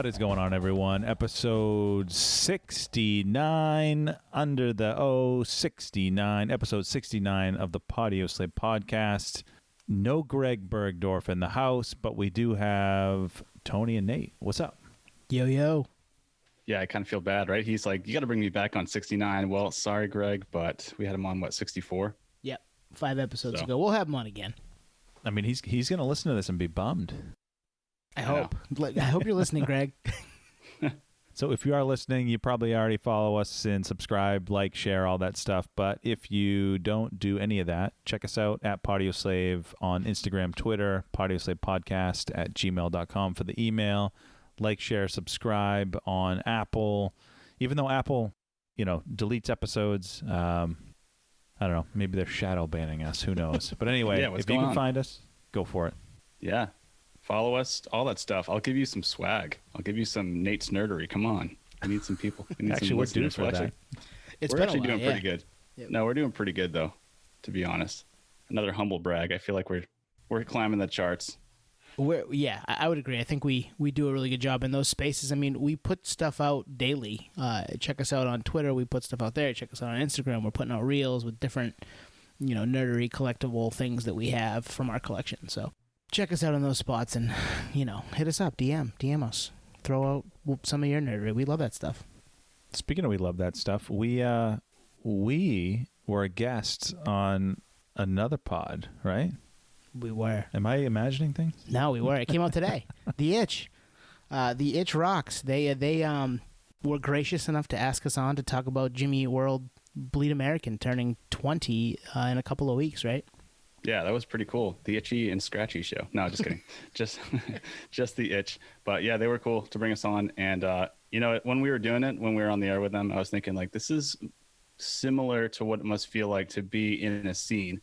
What is going on, everyone? Episode 69, under the 69, episode 69 of the Patio Slave podcast. No Greg Bergdorf in the house, but we do have Tony and Nate. What's up? Yo, yo. Yeah, I kind of feel bad, right? He's like, you got to bring me back on 69. Well, sorry, Greg, but we had him on, 64? Yep, 5 episodes ago. We'll have him on again. I mean, he's going to listen to this and be bummed. I hope. I hope you're listening, Greg. So if you are listening, you probably already follow us and subscribe, like, share, all that stuff. But if you don't do any of that, check us out at Patio Slave on Instagram, Twitter, patioslavepodcast@gmail.com for the email. Like, share, subscribe on Apple. Even though Apple, deletes episodes, I don't know. Maybe they're shadow banning us. Who knows? But anyway, if you can find us, go for it. Yeah. Follow us, all that stuff. I'll give you some swag. I'll give you some Nate's nerdery. Come on. We need some people. We need actually, some we're due for that. We're actually doing pretty good. Yep. No, we're doing pretty good, though, to be honest. Another humble brag. I feel like we're climbing the charts. I would agree. I think we do a really good job in those spaces. I mean, we put stuff out daily. Check us out on Twitter. We put stuff out there. Check us out on Instagram. We're putting out reels with different, nerdery collectible things that we have from our collection. So check us out on those spots and, hit us up. DM us. Throw out some of your nerdery. We love that stuff. Speaking of we love that stuff, we were a guest on another pod, right? We were. Am I imagining things? No, we were. It came out today. The Itch. The Itch rocks. They were gracious enough to ask us on to talk about Jimmy Eat World Bleed American turning 20 in a couple of weeks, right? Yeah, that was pretty cool. The Itchy and Scratchy show. No, just kidding. just the Itch. But yeah, they were cool to bring us on. And, when we were doing it, when we were on the air with them, I was thinking, like, this is similar to what it must feel like to be in a scene,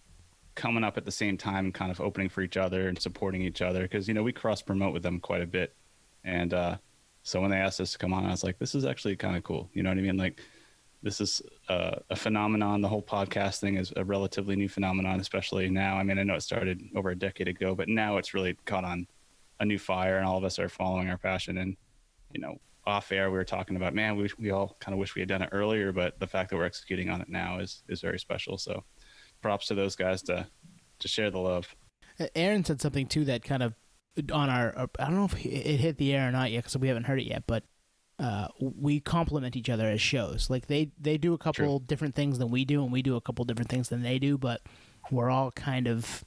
coming up at the same time and kind of opening for each other and supporting each other. Because, we cross-promote with them quite a bit. And so when they asked us to come on, I was like, this is actually kind of cool. You know what I mean? Like, this is a phenomenon. The whole podcast thing is a relatively new phenomenon, especially now. I mean, I know it started over a decade ago, but now it's really caught on a new fire, and all of us are following our passion. And, off air, we were talking about, man, we all kind of wish we had done it earlier, but the fact that we're executing on it now is very special. So props to those guys to share the love. Aaron said something, too, that kind of on our I don't know if it hit the air or not yet because we haven't heard it yet, but we complement each other as shows. Like they do a couple different things than we do, and we do a couple different things than they do, but we're all kind of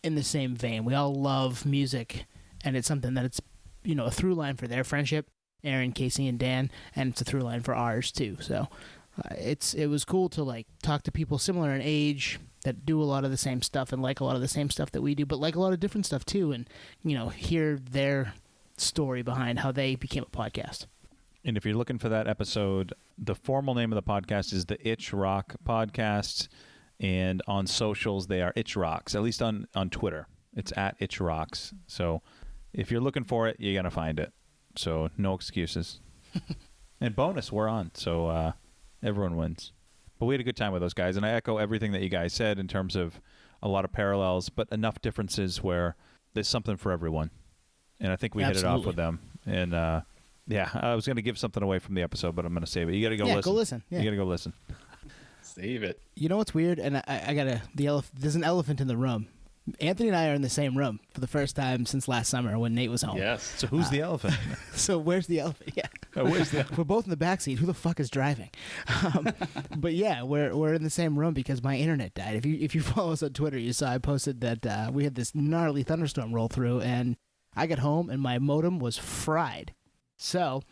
in the same vein. We all love music, and it's something that it's a through line for their friendship, Aaron, Casey, and Dan, and it's a through line for ours too. So it was cool to like talk to people similar in age that do a lot of the same stuff and like a lot of the same stuff that we do, but like a lot of different stuff too, and hear their story behind how they became a podcast. And if you're looking for that episode, the formal name of the podcast is the Itch Rock Podcast. And on socials, they are Itch Rocks, at least on Twitter. It's at Itch Rocks. So if you're looking for it, you're going to find it. So no excuses. And bonus, we're on. So everyone wins. But we had a good time with those guys. And I echo everything that you guys said in terms of a lot of parallels, but enough differences where there's something for everyone. And I think we hit it off with them. And yeah, I was going to give something away from the episode, but I'm going to save it. You got to go listen. Yeah, go listen. Yeah. You got to go listen. Save it. You know what's weird? And I got there's an elephant in the room. Anthony and I are in the same room for the first time since last summer when Nate was home. Yes. So who's the elephant? So where's the elephant? Yeah. Where's the We're both in the backseat. Who the fuck is driving? But yeah, we're in the same room because my internet died. If you follow us on Twitter, you saw I posted that we had this gnarly thunderstorm roll through, and I got home and my modem was fried. So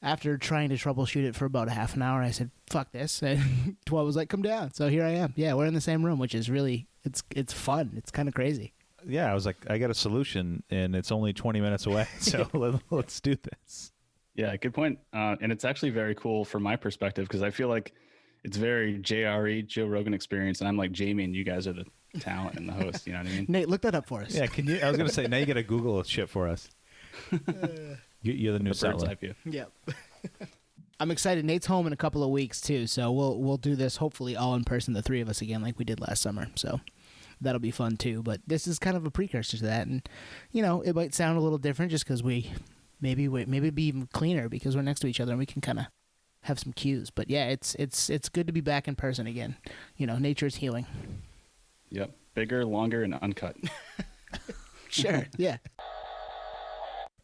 after trying to troubleshoot it for about a half an hour, I said, fuck this. And Twa was like, come down. So here I am. Yeah, we're in the same room, which is really, it's fun. It's kind of crazy. Yeah, I was like, I got a solution, and it's only 20 minutes away. So let's do this. Yeah, good point. And it's actually very cool from my perspective because I feel like it's very JRE, Joe Rogan experience. And I'm like Jamie, and you guys are the talent and the host. You know what I mean? Nate, look that up for us. Yeah, can you? I was going to say, now you got to Google shit for us. You're the new satellite. Yep. I'm excited. Nate's home in a couple of weeks too, so we'll do this hopefully all in person, the three of us again, like we did last summer. So that'll be fun too. But this is kind of a precursor to that, and it might sound a little different just because we maybe it'd be even cleaner because we're next to each other and we can kind of have some cues. But yeah, it's good to be back in person again. Nature's healing. Yep. Bigger, longer, and uncut. Sure. Yeah.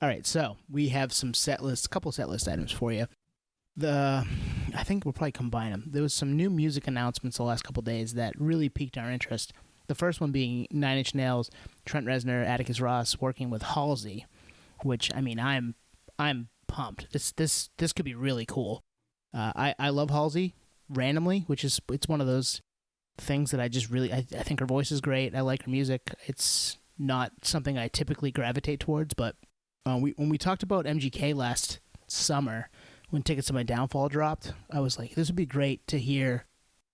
All right. So we have a couple set list items for you. I think we'll probably combine them. There was some new music announcements the last couple of days that really piqued our interest. The first one being Nine Inch Nails, Trent Reznor, Atticus Ross working with Halsey, which I'm pumped. This could be really cool. I love Halsey randomly, which is it's one of those things that I just really I think her voice is great. I like her music. It's not something I typically gravitate towards, but when we talked about MGK last summer, when Tickets to My Downfall dropped, I was like, this would be great to hear,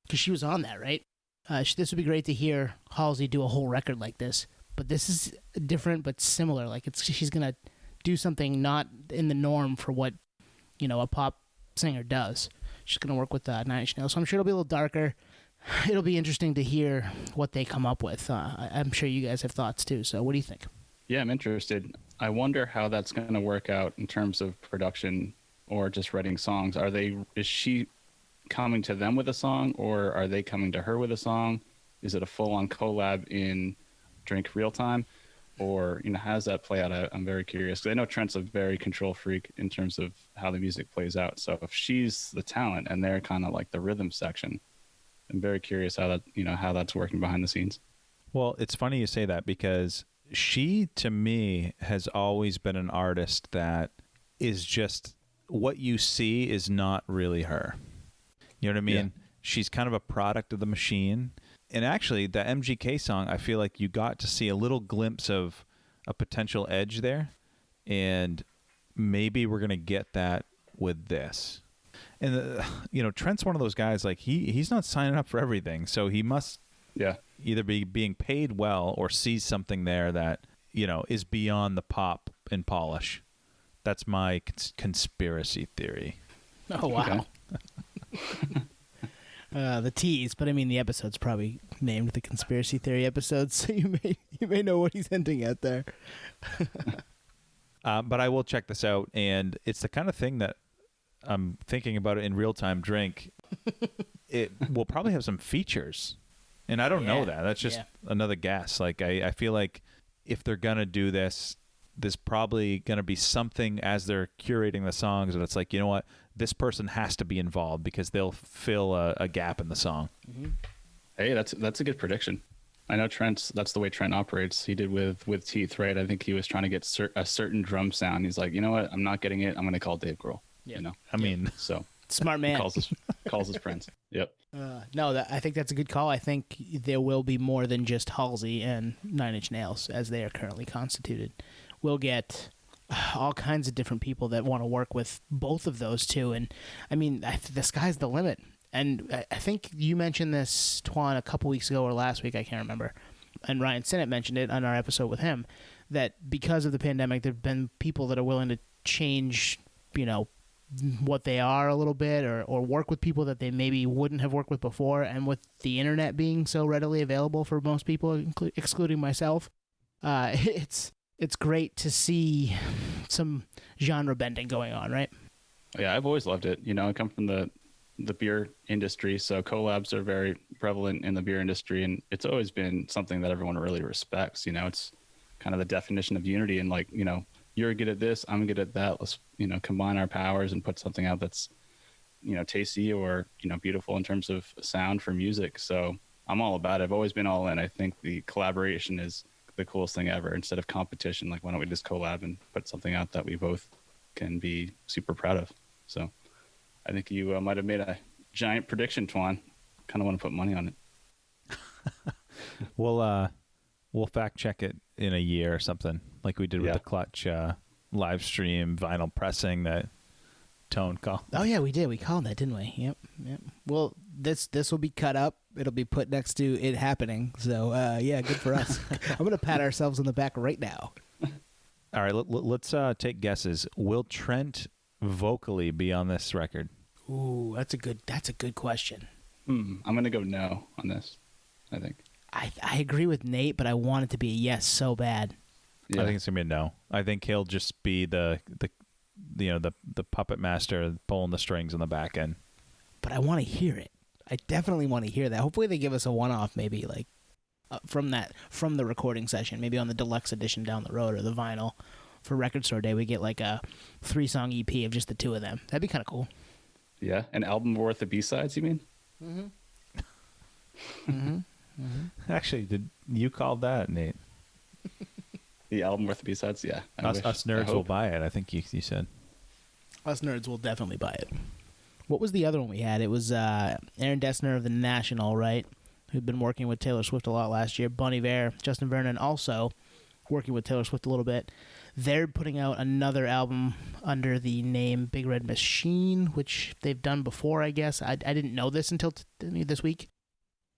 because she was on that, right? This would be great to hear Halsey do a whole record like this. But this is different but similar. Like she's gonna do something not in the norm for what a pop singer does. She's gonna work with Nine Inch Nails, so I'm sure it'll be a little darker. It'll be interesting to hear what they come up with. I'm sure you guys have thoughts too. So what do you think? Yeah, I'm interested. I wonder how that's going to work out in terms of production or just writing songs. Is she coming to them with a song, or are they coming to her with a song? Is it a full-on collab in Drink Real Time? Or, how does that play out? I'm very curious. 'Cause I know Trent's a very control freak in terms of how the music plays out. So if she's the talent and they're kind of like the rhythm section, I'm very curious how that's working behind the scenes. Well, it's funny you say that, because she, to me, has always been an artist that is just, what you see is not really her. You know what I mean? Yeah. She's kind of a product of the machine. And actually, the MGK song, I feel like you got to see a little glimpse of a potential edge there. And maybe we're going to get that with this. And, Trent's one of those guys, like, he's not signing up for everything. So he must either be being paid well or sees something there that, is beyond the pop and polish. That's my conspiracy theory. Oh, wow. Okay. The tease, but I mean the episode's probably named the conspiracy theory episode, so you may know what he's hinting at there. But I will check this out, and it's the kind of thing that I'm thinking about it in real time. Drink. It will probably have some features, and I don't know that. That's just another guess. Like I feel like if they're gonna do this, there's probably gonna be something as they're curating the songs that it's like, you know what, this person has to be involved because they'll fill a gap in the song. Mm-hmm. Hey, that's a good prediction. I know that's the way Trent operates. He did with Teeth, right? I think he was trying to get a certain drum sound. He's like, you know what, I'm not getting it. I'm going to call Dave Grohl. Yeah. I mean, so smart man. calls his friends. Yep. No, I think that's a good call. I think there will be more than just Halsey and Nine Inch Nails as they are currently constituted. We'll get all kinds of different people that want to work with both of those two. And I mean, the sky's the limit. And I think you mentioned this, Twan, a couple weeks ago or last week, I can't remember. And Ryan Sinnott mentioned it on our episode with him, that because of the pandemic, there have been people that are willing to change, what they are a little bit, or work with people that they maybe wouldn't have worked with before. And with the internet being so readily available for most people, excluding myself, it's great to see some genre bending going on, right? Yeah, I've always loved it. I come from the beer industry, so collabs are very prevalent in the beer industry, and it's always been something that everyone really respects. It's kind of the definition of unity, and like, you're good at this, I'm good at that. Let's, combine our powers and put something out that's, tasty or, beautiful in terms of sound for music. So I'm all about it. I've always been all in. I think the collaboration is the coolest thing ever. Instead of competition, like, why don't we just collab and put something out that we both can be super proud of? So I think you might have made a giant prediction, Twan. Kind of want to put money on it. We'll fact check it in a year or something, like we did with the Clutch live stream vinyl pressing that Tone called. Oh yeah, we did. We called that, didn't we? Yep. Well, this will be cut up. It'll be put next to it happening. So good for us. I'm gonna pat ourselves on the back right now. All right, let's take guesses. Will Trent vocally be on this record? Ooh, that's a good question. I'm gonna go no on this, I think. I agree with Nate, but I want it to be a yes so bad. Yeah. I think it's gonna be a no. I think he'll just be the puppet master pulling the strings on the back end. But I want to hear it. I definitely want to hear that. Hopefully they give us a one-off, maybe like from the recording session, maybe on the deluxe edition down the road or the vinyl for Record Store Day. We get like a 3-song EP of just the two of them. That'd be kind of cool. Yeah, an album worth of B-sides, you mean? Actually, did you call that, Nate? The album worth of B-sides? Yeah. Us nerds will buy it. I think you said. Us nerds will definitely buy it. What was the other one we had? It was Aaron Dessner of The National, right? Who'd been working with Taylor Swift a lot last year. Bon Iver, Justin Vernon also working with Taylor Swift a little bit. They're putting out another album under the name Big Red Machine, which they've done before, I guess. I didn't know this until this week,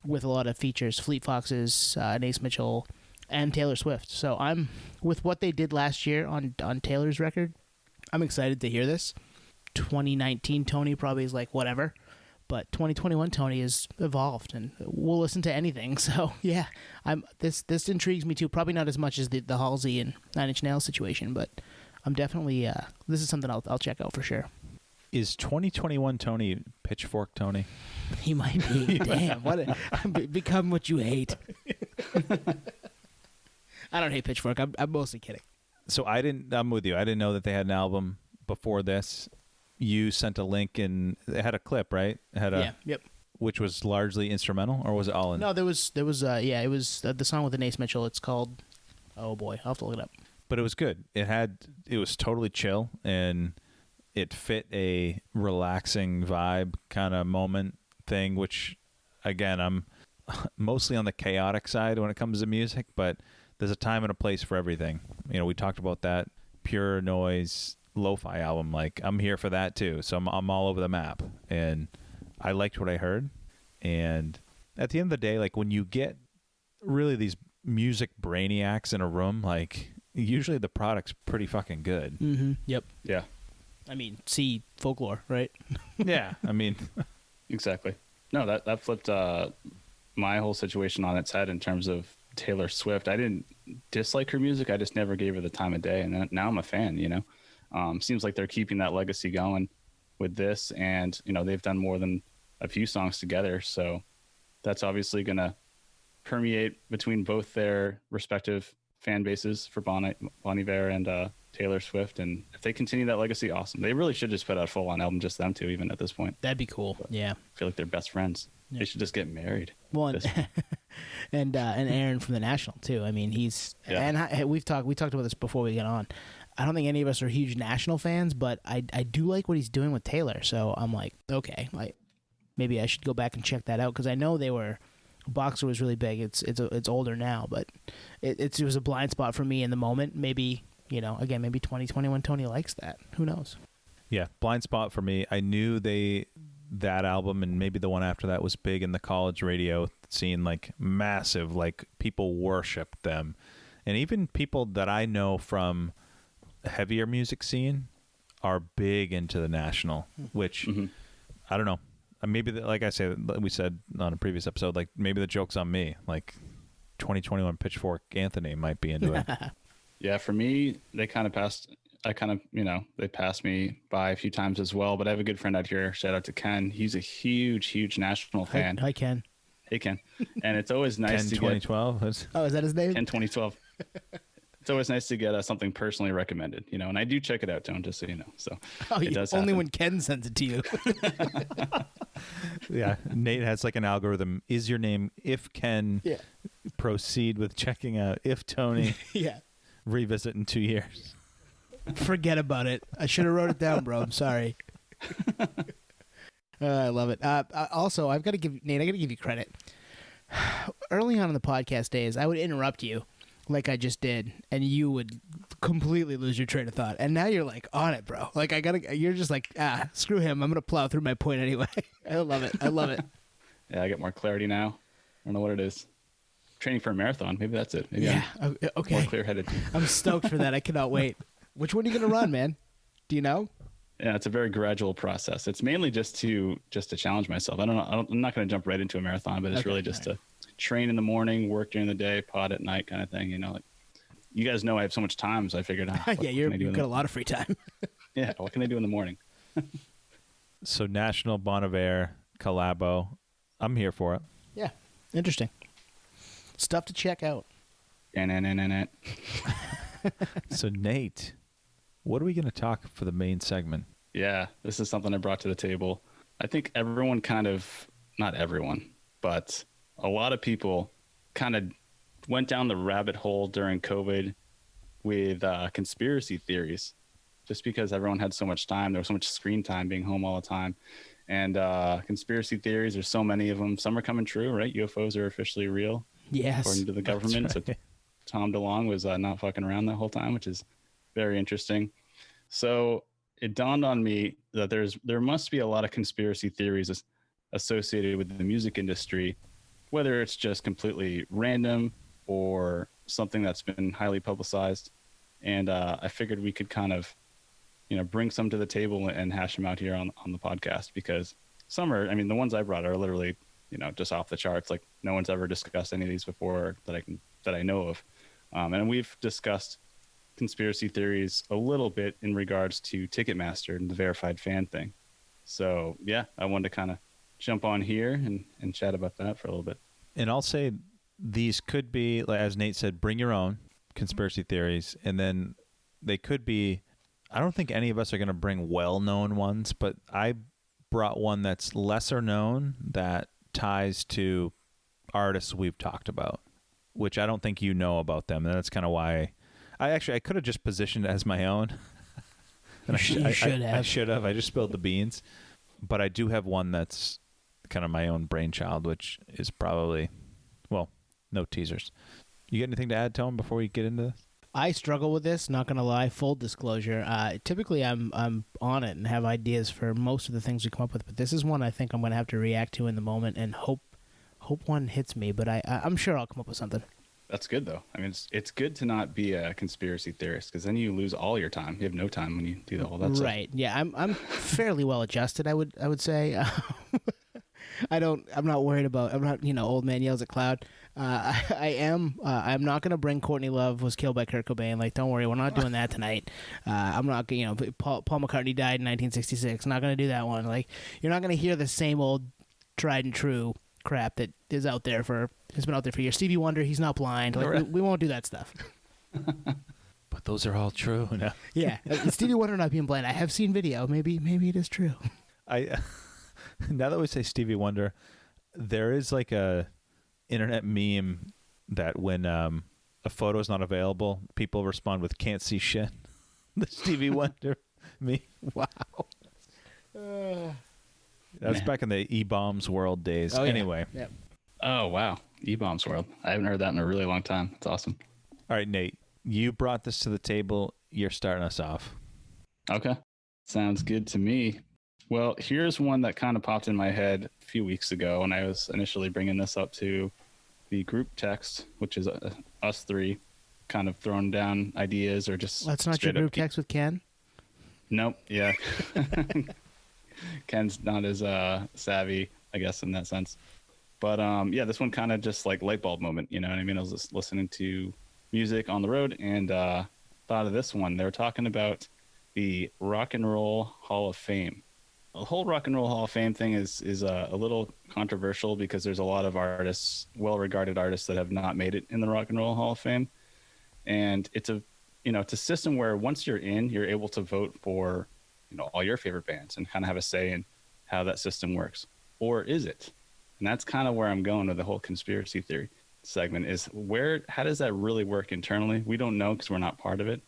with a lot of features, Fleet Foxes, Ace Mitchell, and Taylor Swift. So I'm, with what they did last year on Taylor's record, I'm excited to hear this. 2019 Tony probably is like, whatever. But 2021 Tony has evolved, and we'll listen to anything. So yeah, this intrigues me too. Probably not as much as the Halsey and Nine Inch Nails situation, but I'm definitely this is something I'll check out for sure. Is 2021 Tony Pitchfork Tony? He might be. Damn, become what you hate. I don't hate Pitchfork. I'm mostly kidding. So I'm with you. I didn't know that they had an album before this. You sent a link and it had a clip, right? It had yep. Which was largely instrumental, or was it all in? No, there was it was the song with Ace Mitchell. It's called, oh boy, I'll have to look it up. But it was good. It was totally chill, and it fit a relaxing vibe kind of moment thing, which again, I'm mostly on the chaotic side when it comes to music, but there's a time and a place for everything. We talked about that pure noise lo-fi album. Like, I'm here for that too. So I'm all over the map, and I liked what I heard. And at the end of the day, like, when you get really these music brainiacs in a room, like, usually the product's pretty fucking good. Mm-hmm. Yep. Yeah. I mean, see Folklore, right? Yeah. I mean, exactly. No, that flipped my whole situation on its head in terms of Taylor Swift. I didn't dislike her music. I just never gave her the time of day. And now I'm a fan, Seems like they're keeping that legacy going with this, and they've done more than a few songs together, so that's obviously going to permeate between both their respective fan bases for Bon Iver and Taylor Swift. And if they continue that legacy, awesome. They really should just put out a full-on album, just them two, even at this point. That'd be cool. But yeah, I feel like they're best friends. Yeah. They should just get married. Well, and Aaron from The National too. I mean, and we talked about this before we get on. I don't think any of us are huge National fans, but I do like what he's doing with Taylor. So I'm like, okay, maybe I should go back and check that out, because I know Boxer was really big. It's older now, but it was a blind spot for me in the moment. Maybe maybe 2021 Tony likes that. Who knows? Yeah, blind spot for me. I knew that album and maybe the one after that was big in the college radio scene, like massive, like people worshiped them, and even people that I know from heavier music scene are big into The National, which I don't know. Maybe like I said, we said on a previous episode, like maybe the joke's on me. Like 2021 Pitchfork Anthony might be into it. Yeah, for me, they kind of passed. They passed me by a few times as well. But I have a good friend out here. Shout out to Ken. He's a huge National fan. Hi Ken. Hey Ken. And it's always nice Ken to 2012. get. Oh, is that his name? Ken 2012. It's always nice to get something personally recommended, and I do check it out, Tone, just so you know. So it does only happen. when Ken sends it to you. Yeah, Nate has like an algorithm. Is your name if Ken? Yeah. Proceed with checking out. If Tony. Yeah. Revisit in 2 years. Forget about it. I should have wrote it down, bro. I'm sorry. I love it. Also, I got to give you credit. Early on in the podcast days, I would interrupt you like I just did, and you would completely lose your train of thought. And now you're like on it, bro. Like you're just like, screw him. I'm going to plow through my point anyway. I love it. Yeah, I get more clarity now. I don't know what it is. Training for a marathon. Maybe that's it. Maybe I'm okay. more clear-headed. I'm stoked for that. I cannot wait. Which one are you going to run, man? Do you know? Yeah, it's a very gradual process. It's mainly just to challenge myself. I don't know. I'm not going to jump right into a marathon, but it's really just to train in the morning, work during the day, pod at night kind of thing. you guys know I have so much time, so I figured, yeah, you've got a lot of free time. Yeah, what can I do in the morning? So National Bon Iver collabo. I'm here for it. Yeah, interesting stuff to check out. So Nate, what are we going to talk for the main segment? Yeah, this is something I brought to the table. I think everyone not everyone, but a lot of people kind of went down the rabbit hole during COVID with conspiracy theories, just because everyone had so much time. There was so much screen time being home all the time. And conspiracy theories, there's so many of them. Some are coming true, right? UFOs are officially real. Yes. According to the government. Right. So Tom DeLonge was not fucking around that whole time, which is very interesting. So it dawned on me that there must be a lot of conspiracy theories associated with the music industry, whether it's just completely random or something that's been highly publicized. And I figured we could kind of, bring some to the table and hash them out here on the podcast, because some are, the ones I brought are literally, just off the charts. Like no one's ever discussed any of these before that I know of. And we've discussed conspiracy theories a little bit in regards to Ticketmaster and the verified fan thing. So yeah, I wanted to kind of jump on here and chat about that for a little bit. And I'll say these could be, as Nate said, bring your own conspiracy theories. And then they could be, I don't think any of us are going to bring well-known ones, but I brought one that's lesser known that ties to artists we've talked about, which I don't think you know about them. And that's kind of why I could have just positioned it as my own. And You should have. I should have. I just spilled the beans. But I do have one that's kind of my own brainchild, which is probably, well, no teasers. You got anything to add, Tom, before we get into this? I struggle with this, not gonna lie. Full disclosure. Typically, I'm on it and have ideas for most of the things we come up with, but this is one I think I'm gonna have to react to in the moment and hope one hits me. But I'm sure I'll come up with something. That's good though. It's good to not be a conspiracy theorist, because then you lose all your time. You have no time when you do all that stuff. Right. Yeah. I'm fairly well adjusted. I would say. I'm not worried about. I'm not. Old man yells at cloud. I am. I'm not gonna bring Courtney Love was killed by Kurt Cobain. Like, don't worry, we're not doing that tonight. I'm not. Paul McCartney died in 1966. Not gonna do that one. Like, you're not gonna hear the same old tried and true crap that is out there has been out there for years. Stevie Wonder, he's not blind. Like, we won't do that stuff. But those are all true now. Yeah, Stevie Wonder not being blind. I have seen video. Maybe it is true. Now that we say Stevie Wonder, there is like a internet meme that when a photo is not available, people respond with "can't see shit." The Stevie Wonder meme. Wow. That was back in the E-Bombs World days. Oh, yeah. Anyway. Yep. Oh wow, E-Bombs World. I haven't heard that in a really long time. It's awesome. All right, Nate, you brought this to the table. You're starting us off. Okay, sounds good to me. Well, here's one that kind of popped in my head a few weeks ago when I was initially bringing this up to the group text, which is us three, kind of throwing down ideas or just. That's not your group text with Ken? Nope. Yeah. Ken's not as savvy, I guess, in that sense. But yeah, this one kind of just like light bulb moment. You know what I mean? I was just listening to music on the road and thought of this one. They were talking about the Rock and Roll Hall of Fame. The whole Rock and Roll Hall of Fame thing is a little controversial because there's a lot of artists, well-regarded artists, that have not made it in the Rock and Roll Hall of Fame. And it's a system where once you're in, you're able to vote for, all your favorite bands and kind of have a say in how that system works. Or is it? And that's kind of where I'm going with the whole conspiracy theory segment is how does that really work internally? We don't know because we're not part of it.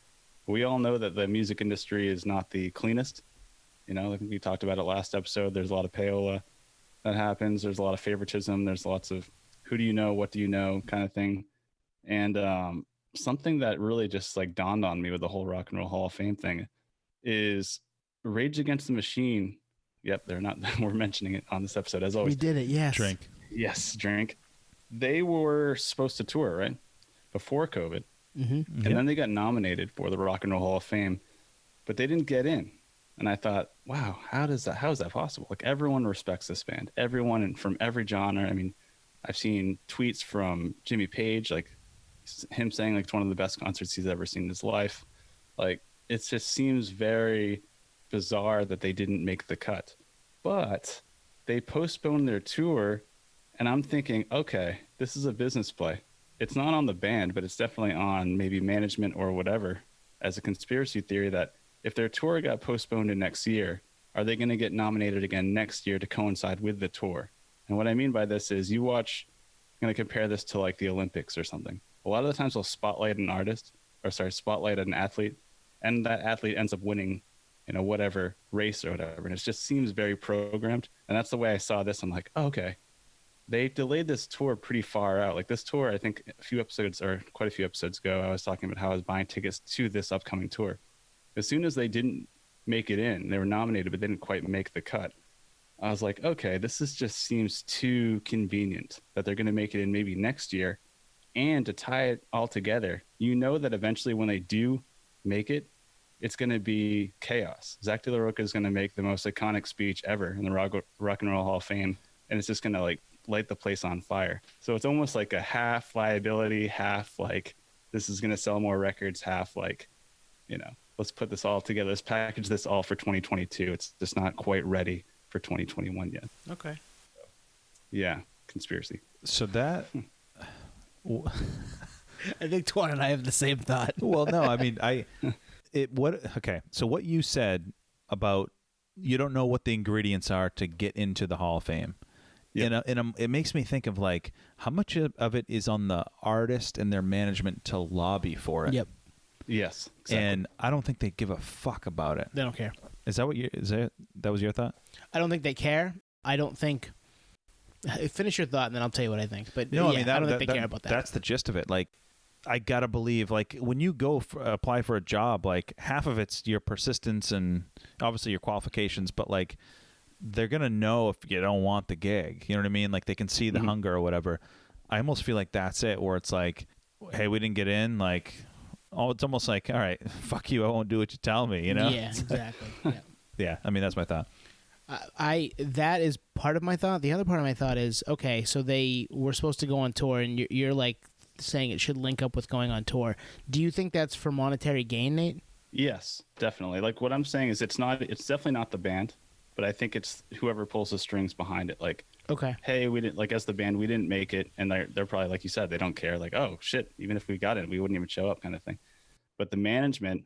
We all know that the music industry is not the cleanest. I think we talked about it last episode. There's a lot of payola that happens. There's a lot of favoritism. There's lots of who do you know, what do you know kind of thing. And something that really just like dawned on me with the whole Rock and Roll Hall of Fame thing is Rage Against the Machine. Yep, they're not. We're mentioning it on this episode as always. We did it, yes. Drink. Yes, drink. They were supposed to tour, right? Before COVID. Mm-hmm. And then they got nominated for the Rock and Roll Hall of Fame, but they didn't get in. And I thought, wow, how is that possible? Like, everyone respects this band. Everyone from every genre. I mean, I've seen tweets from Jimmy Page, like, him saying like it's one of the best concerts he's ever seen in his life. Like, it just seems very bizarre that they didn't make the cut. But they postponed their tour, and I'm thinking, okay, this is a business play. It's not on the band, but it's definitely on maybe management or whatever, as a conspiracy theory that if their tour got postponed to next year, are they going to get nominated again next year to coincide with the tour? And what I mean by this is, I'm going to compare this to like the Olympics or something. A lot of the times they'll spotlight an spotlight an athlete, and that athlete ends up winning, whatever race or whatever. And it just seems very programmed. And that's the way I saw this. I'm like, oh, okay. They delayed this tour pretty far out. Like this tour, I think quite a few episodes ago, I was talking about how I was buying tickets to this upcoming tour. As soon as they didn't make it in, they were nominated, but didn't quite make the cut. I was like, okay, this just seems too convenient that they're going to make it in maybe next year. And to tie it all together, that eventually when they do make it, it's going to be chaos. Zach De La Rocha is going to make the most iconic speech ever in the Rock and Roll Hall of Fame, and it's just going to like light the place on fire. So it's almost like a half liability, half like this is going to sell more records, half like, let's put this all together. Let's package this all for 2022. It's just not quite ready for 2021 yet. Okay. Yeah, conspiracy. So that... I think Twan and I have the same thought. Well, no, I mean, okay. So what you said about you don't know what the ingredients are to get into the Hall of Fame. Yep. It makes me think of like how much of it is on the artist and their management to lobby for it. Yep. Yes. Exactly. And I don't think they give a fuck about it. They don't care. Is that that was your thought? I don't think they care. I don't think. Finish your thought, and then I'll tell you what I think. But no, yeah, I mean, I don't think they care about that. That's the gist of it. Like, I gotta believe, like, when you go apply for a job, like, half of it's your persistence and obviously your qualifications, but like, they're gonna know if you don't want the gig. You know what I mean? Like, they can see the hunger or whatever. I almost feel like that's it, where it's like, hey, we didn't get in. Like, it's almost like, all right, fuck you, I won't do what you tell me. You know? Yeah, exactly. Yeah. Yeah, I mean, that's my thought. That is part of my thought. The other part of my thought is, okay, so they were supposed to go on tour, and you're like saying it should link up with going on tour. Do you think that's for monetary gain, Nate? Yes, definitely. Like what I'm saying is it's definitely not the band, but I think it's whoever pulls the strings behind it. Like, okay, hey, we didn't, like, as the band, we didn't make it. And they're probably, like you said, they don't care. Like, oh shit, even if we got it, we wouldn't even show up, kind of thing. But the management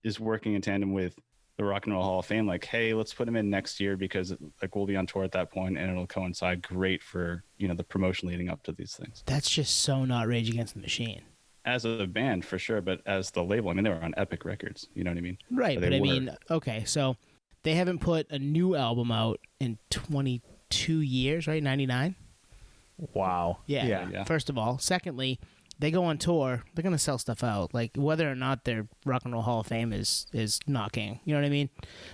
is working in tandem with the Rock and Roll Hall of Fame, like, hey, let's put him in next year because like we'll be on tour at that point and it'll coincide great for the promotion leading up to these things. That's just so not Rage Against the Machine. As a band, for sure, but as the label, I mean, they were on Epic Records. You know what I mean? Right, but I mean, okay, so they haven't put a new album out in 22 years, right? 99. Wow. Yeah. First of all, secondly, they go on tour, they're going to sell stuff out. Like, whether or not their Rock and Roll Hall of Fame is knocking. You know what I mean?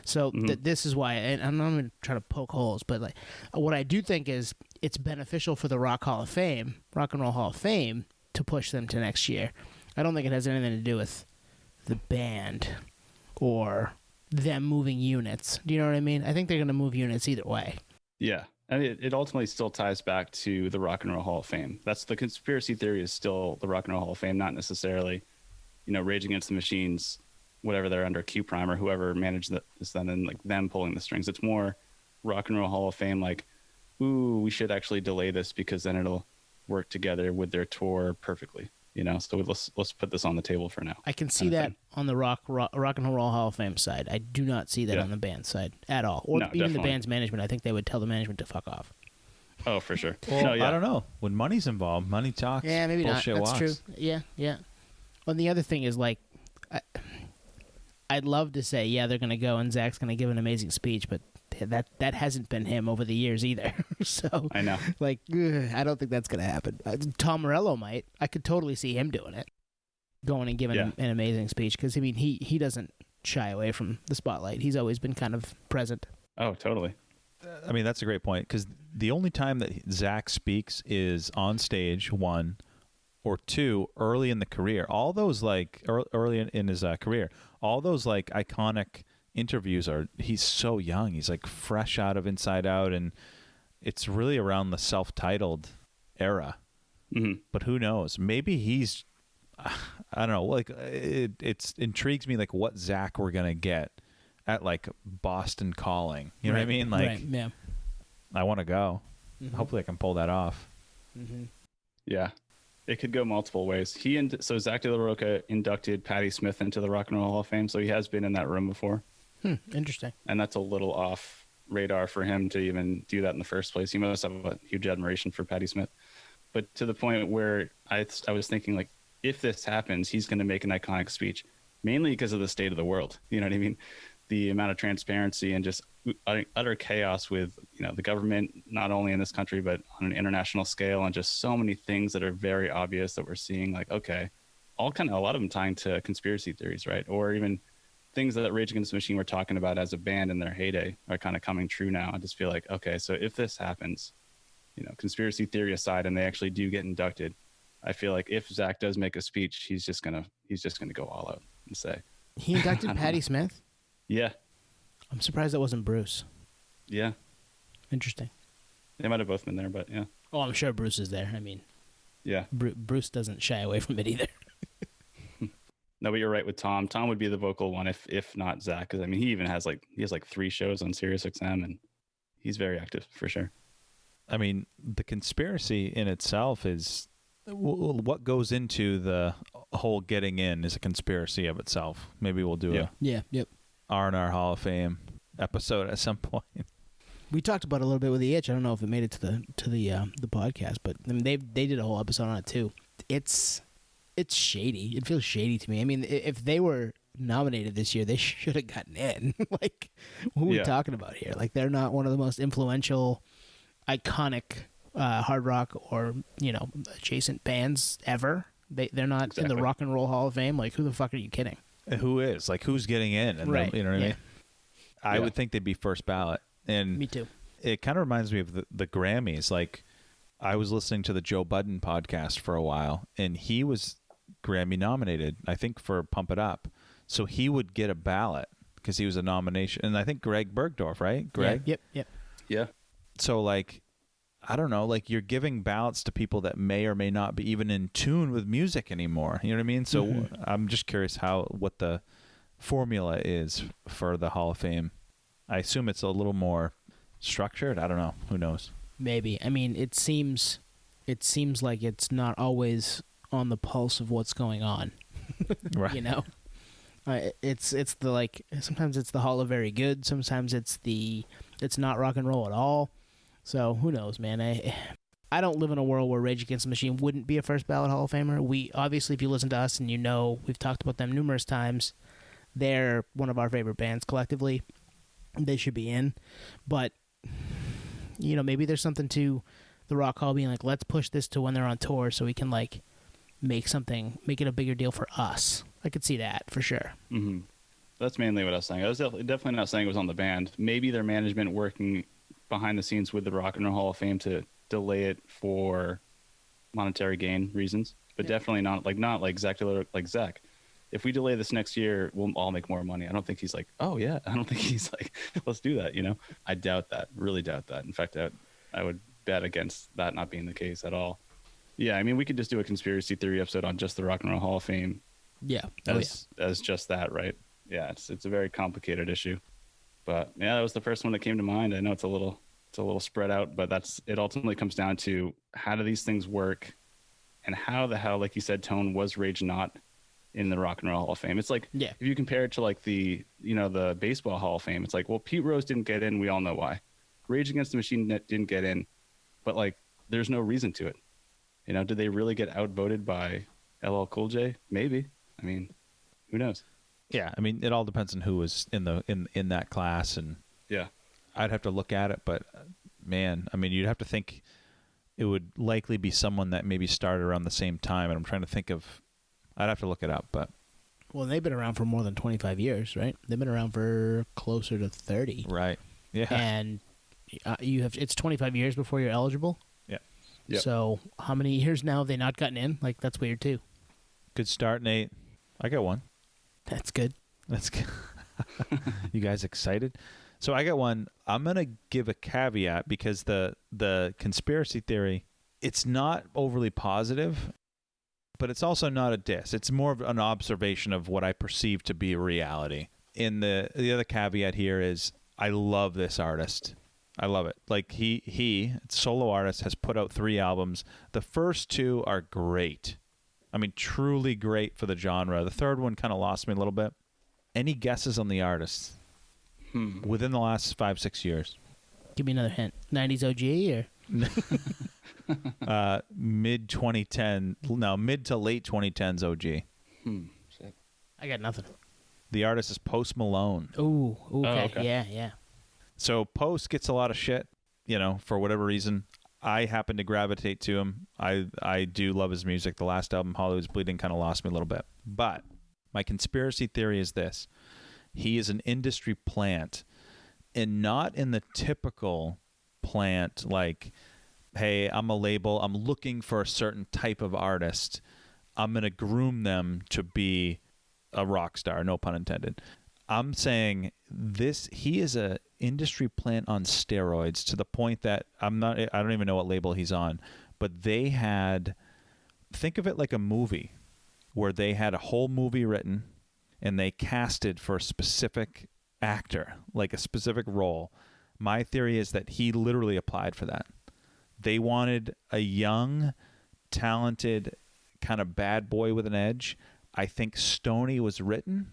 So this is why, and I'm not going to try to poke holes, but like, what I do think is it's beneficial for the Rock and Roll Hall of Fame, to push them to next year. I don't think it has anything to do with the band or them moving units. Do you know what I mean? I think they're going to move units either way. Yeah. I mean, it ultimately still ties back to the Rock and Roll Hall of Fame. That's the conspiracy theory, is still the Rock and Roll Hall of Fame, not necessarily, Rage Against the Machines, whatever they're under, Q Prime or whoever managed this then, and like them pulling the strings. It's more Rock and Roll Hall of Fame, like, ooh, we should actually delay this because then it'll work together with their tour perfectly. So let's put this on the table for now. I can see that on the Rock and Roll Hall of Fame side. I do not see that on the band side at all. Or even definitely. The band's management. I think they would tell the management to fuck off. Oh, for sure. Well, I don't know. When money's involved, money talks. Yeah, maybe not. That's walks. true. Yeah. Well, the other thing is, like, I'd love to say, yeah, they're going to go and Zach's going to give an amazing speech, but that hasn't been him over the years either. So I know. Like, I don't think that's going to happen. Tom Morello might. I could totally see him doing it, going and giving an amazing speech, because I mean he doesn't shy away from the spotlight. He's always been kind of present. Oh, totally. I mean, that's a great point, because the only time that Zach speaks is on stage, one, or two, early in the career. All those, like, early in his career, all those, like, iconic interviews he's so young. He's, like, fresh out of Inside Out, and it's really around the self-titled era. Mm-hmm. But who knows? Maybe he's I don't know, like it intrigues me, like what Zach we're gonna get at like Boston Calling. You know what I mean? Like, right, yeah. I want to go. Hopefully, I can pull that off. Yeah, it could go multiple ways. So Zach De La Rocha inducted Patti Smith into the Rock and Roll Hall of Fame, so he has been in that room before. Interesting. And that's a little off radar for him to even do that in the first place. He must have a huge admiration for Patti Smith, but to the point where I was thinking, like, if this happens, he's going to make an iconic speech, mainly because of the state of the world. You know what I mean? The amount of transparency and just utter chaos with, you know, the government, not only in this country, but on an international scale, and just so many things that are very obvious that we're seeing, like, okay, a lot of them tying to conspiracy theories, right? Or even things that Rage Against the Machine were talking about as a band in their heyday are kind of coming true now. I just feel like, okay, so if this happens, you know, conspiracy theory aside, and they actually do get inducted, I feel like if Zach does make a speech, he's just gonna go all out and say he inducted Patti Smith. Yeah, I'm surprised that wasn't Bruce. Yeah, interesting. They might have both been there, but yeah. Oh, I'm sure Bruce is there. I mean, yeah, Bruce doesn't shy away from it either. No, but you're right with Tom. Tom would be the vocal one if not Zach, because I mean he has 3 shows on Sirius XM, and he's very active for sure. I mean, the conspiracy in itself is what goes into the whole getting in is a conspiracy of itself. Maybe we'll do a R&R Hall of Fame episode at some point. We talked about it a little bit with the Itch. I don't know if it made it to the podcast, but I mean, they did a whole episode on it too. It's shady. It feels shady to me. I mean, if they were nominated this year, they should have gotten in. Like, what are we talking about here? Like, they're not one of the most influential, iconic hard rock or, you know, adjacent bands ever. They're not in the Rock and Roll Hall of Fame. Like, who the fuck are you kidding? Who is? Like, who's getting in? And right. You know what I mean? I would think they'd be first ballot. And me too. It kind of reminds me of the Grammys. Like, I was listening to the Joe Budden podcast for a while, and he was Grammy nominated, I think, for Pump It Up. So he would get a ballot because he was a nomination. And I think Greg Bergdorf, right? Greg? Yep. Yeah. So, like, I don't know, like, you're giving ballots to people that may or may not be even in tune with music anymore. You know what I mean? So I'm just curious what the formula is for the Hall of Fame. I assume it's a little more structured. I don't know. Who knows? Maybe. I mean, it seems like it's not always on the pulse of what's going on. Right. You know? It's the, like, sometimes it's the Hall of Very Good, sometimes it's not rock and roll at all. So who knows, man? I don't live in a world where Rage Against the Machine wouldn't be a first ballot Hall of Famer. We obviously, if you listen to us and you know, we've talked about them numerous times. They're one of our favorite bands collectively. They should be in, but you know, maybe there's something to the Rock Hall being like, let's push this to when they're on tour so we can, like, make it a bigger deal for us. I could see that for sure. Mm-hmm. That's mainly what I was saying. I was definitely not saying it was on the band. Maybe their management working behind the scenes with the Rock and Roll Hall of Fame to delay it for monetary gain reasons, but definitely not like Zach. If we delay this next year, we'll all make more money. I don't think he's like, oh yeah. I don't think he's like, let's do that. You know, I doubt that. Really doubt that. In fact, I would bet against that not being the case at all. Yeah, I mean, we could just do a conspiracy theory episode on just the Rock and Roll Hall of Fame. Yeah, as just that, right? Yeah, it's a very complicated issue. But yeah, that was the first one that came to mind. I know it's a little spread out, but it ultimately comes down to how do these things work, and how the hell, like you said, Tone, was Rage not in the Rock and Roll Hall of Fame? It's like, if you compare it to like the Baseball Hall of Fame, it's like, well, Pete Rose didn't get in. We all know why. Rage Against the Machine didn't get in, but like, there's no reason to it. You know, did they really get outvoted by LL Cool J? Maybe. I mean, who knows? Yeah, I mean, it all depends on who was in that class, and I'd have to look at it. But man, I mean, you'd have to think it would likely be someone that maybe started around the same time. And I'm trying to think of. I'd have to look it up, but well, they've been around for more than 25 years, right? They've been around for closer to 30, right? Yeah, and it's 25 years before you're eligible. Yeah. Yep. So how many years now have they not gotten in? Like, that's weird too. Good start, Nate. I got one. That's good. That's good. You guys excited? So I got one. I'm gonna give a caveat because the conspiracy theory, it's not overly positive, but it's also not a diss. It's more of an observation of what I perceive to be reality. And the other caveat here is I love this artist. I love it. Like he solo artist, has put out 3 albums. The first 2 are great. I mean, truly great for the genre. The third one kind of lost me a little bit. Any guesses on the artist within the last 5-6 years? Give me another hint. 90s OG or? Mid to late 2010s OG. Shit. I got nothing. The artist is Post Malone. Ooh, okay. okay. Yeah. So Post gets a lot of shit, for whatever reason. I happen to gravitate to him. I do love his music. The last album, Hollywood's Bleeding, kind of lost me a little bit. But my conspiracy theory is this. He is an industry plant, and not in the typical plant like, hey, I'm a label. I'm looking for a certain type of artist. I'm going to groom them to be a rock star, no pun intended. I'm saying he is a industry plant on steroids, to the point that I don't even know what label he's on, but think of it like a movie where they had a whole movie written and they casted for a specific actor, like a specific role. My theory is that he literally applied for that. They wanted a young, talented, kind of bad boy with an edge. I think Stoney was written.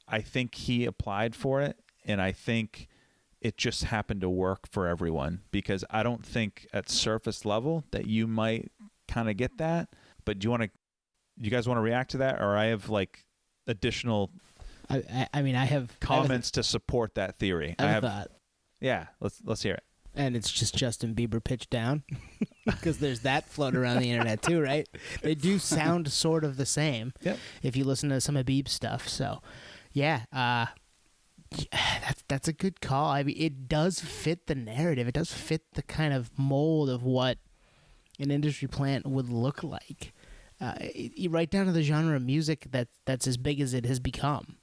I think he applied for it, and I think it just happened to work for everyone, because I don't think at surface level that you might kind of get that. But do you guys want to react to that, or I have like additional I mean, I have comments to support that theory? I have a thought. Yeah, let's hear it. And it's just Justin Bieber pitched down, because there's that floating around the internet too, right? They do sound sort of the same. Yep. If you listen to some of Bieb's stuff. So, yeah, that's a good call. I mean, it does fit the narrative. It does fit the kind of mold of what an industry plant would look like. Right down to the genre of music that's as big as it has become.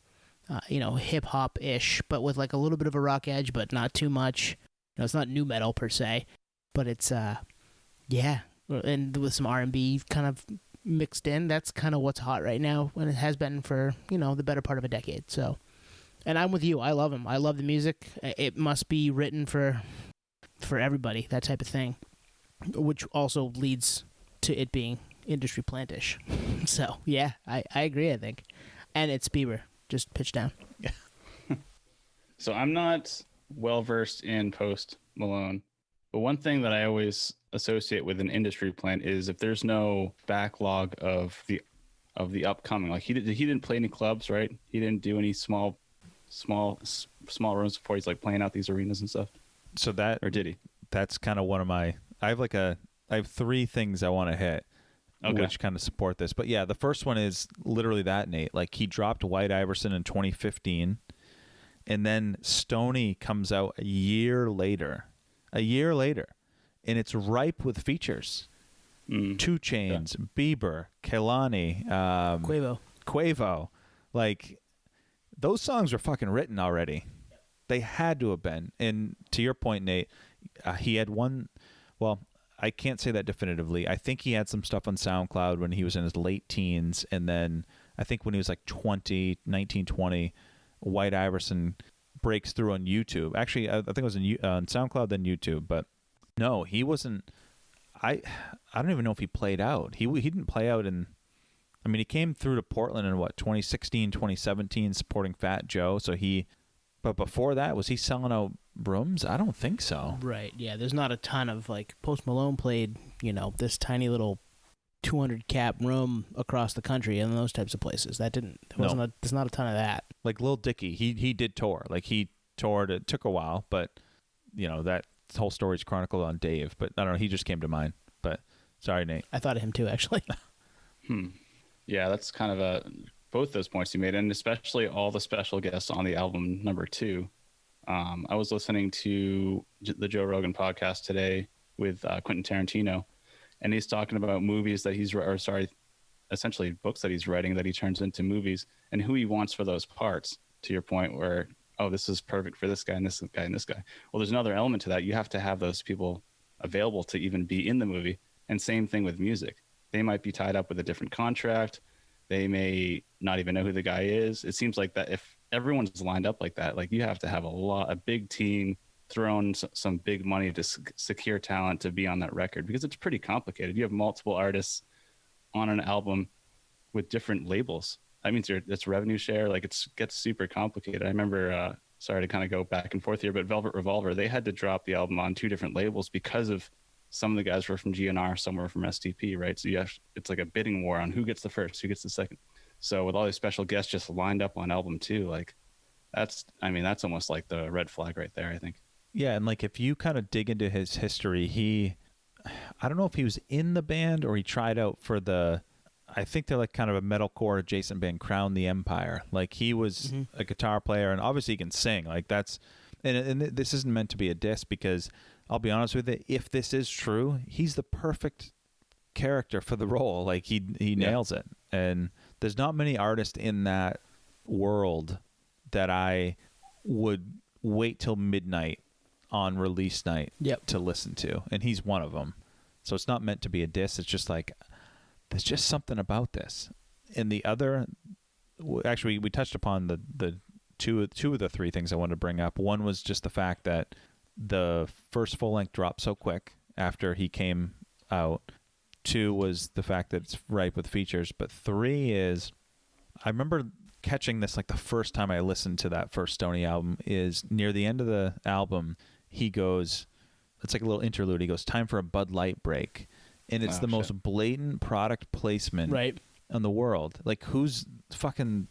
Hip hop ish, but with like a little bit of a rock edge, but not too much. It's not nu metal per se, but it's yeah, and with some R&B kind of mixed in. That's kind of what's hot right now, and it has been for the better part of a decade. So, and I'm with you. I love him. I love the music. It must be written for everybody, that type of thing, which also leads to it being industry plantish. So yeah, I agree. I think, and it's Bieber. Just pitch down. So I'm not well versed in Post Malone, but one thing that I always associate with an industry plant is if there's no backlog of the upcoming. Like he didn't play any clubs, right? He didn't do any small rooms before he's like playing out these arenas and stuff. So that, or did he? That's kind of one of my. I have 3 things I want to hit. Okay. Which kind of support this. But yeah, the first one is literally that, Nate. Like, he dropped White Iverson in 2015, and then Stoney comes out a year later, and it's ripe with features. 2 Chainz, yeah. Bieber, Kehlani, Quavo. Like, those songs were fucking written already. They had to have been. And to your point, Nate, he had one. Well, I can't say that definitively. I think he had some stuff on SoundCloud when he was in his late teens, and then I think when he was like 19, 20, White Iverson breaks through on YouTube. Actually, I think it was on SoundCloud, then YouTube. But no, he wasn't. I don't even know if he played out. He didn't play out in. I mean, he came through to Portland in 2016, 2017, supporting Fat Joe. So but before that, was he selling out rooms? I don't think so. Right. Yeah. There's not a ton of like Post Malone played, this tiny little 200 cap room across the country and those types of places. There's not a ton of that. Like Lil Dicky, he did tour. Like he toured. It took a while, but that whole story's chronicled on Dave. But I don't know. He just came to mind. But sorry, Nate. I thought of him too, actually. Yeah, that's kind of both those points you made, and especially all the special guests on the album number 2. I was listening to the Joe Rogan podcast today with Quentin Tarantino, and he's talking about movies that essentially books that he's writing that he turns into movies, and who he wants for those parts. To your point, where this is perfect for this guy and this guy and this guy. Well, there's another element to that. You have to have those people available to even be in the movie, and same thing with music. they might be tied up with a different contract. They may not even know who the guy is. It seems like that if everyone's lined up like that, like you have to have a big team, thrown some big money to secure talent to be on that record, because it's pretty complicated. You have multiple artists on an album with different labels. That means it's revenue share. Like gets super complicated. I remember, sorry to kind of go back and forth here, but Velvet Revolver, they had to drop the album on 2 different labels because of some of the guys were from GNR, some were from STP, right? So it's like a bidding war on who gets the first, who gets the second. So with all these special guests just lined up on album 2, like that's almost like the red flag right there, I think. Yeah, and like if you kind of dig into his history, I don't know if he was in the band or he tried out for I think they're like kind of a metalcore adjacent band, Crown the Empire. Like he was a guitar player, and obviously he can sing. Like and this isn't meant to be a diss, because I'll be honest with you, if this is true, he's the perfect character for the role. Like he nails it. And there's not many artists in that world that I would wait till midnight on release night to listen to, and he's one of them. So it's not meant to be a diss. It's just like there's just something about this. And the other, actually, we touched upon the two of the 3 things I wanted to bring up. One was just the fact that the first full length dropped so quick after he came out. 2 was the fact that it's ripe with features. But 3 is, I remember catching this like the first time I listened to that first Stoney album, is near the end of the album, he goes, it's like a little interlude. He goes, "Time for a Bud Light break." And it's most blatant product placement in the world. Like, who's fucking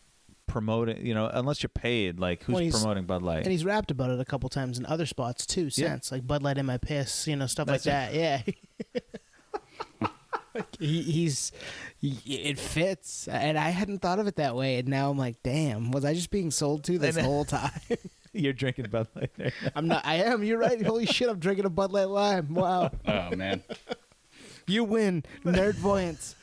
promoting, unless you're paid, like who's promoting Bud Light? And he's rapped about it a couple times in other spots too since, like Bud Light in my piss, stuff like that. Yeah. It fits, and I hadn't thought of it that way, and now I'm like, damn, was I just being sold to this whole time? You're drinking Bud Light there. I'm not. I am. You're right. Holy shit, I'm drinking a Bud Light Lime. Wow. Oh man. You win, nerd voyance.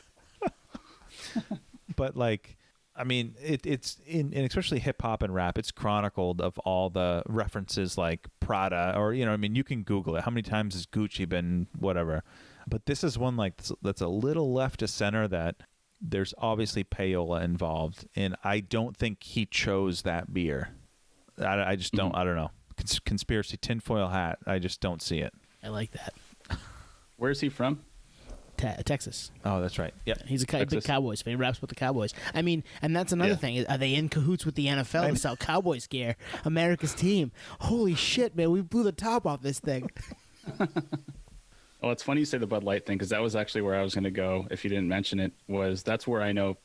But like, I mean, it's in especially hip hop and rap, it's chronicled of all the references like Prada, or you can Google it. How many times has Gucci been whatever? But this is one like that's a little left to center, that there's obviously payola involved, and I don't think he chose that beer. I just don't. I don't know. Conspiracy tinfoil hat. I just don't see it. I like that. Where's he from? Texas. Oh, that's right. Yeah, he's a big Cowboys fan. He raps with the Cowboys. I mean, and that's another thing. Are they in cahoots with the NFL to sell Cowboys gear? America's team. Holy shit, man! We blew the top off this thing. Well, it's funny you say the Bud Light thing, because that was actually where I was going to go if you didn't mention it. That's where I know,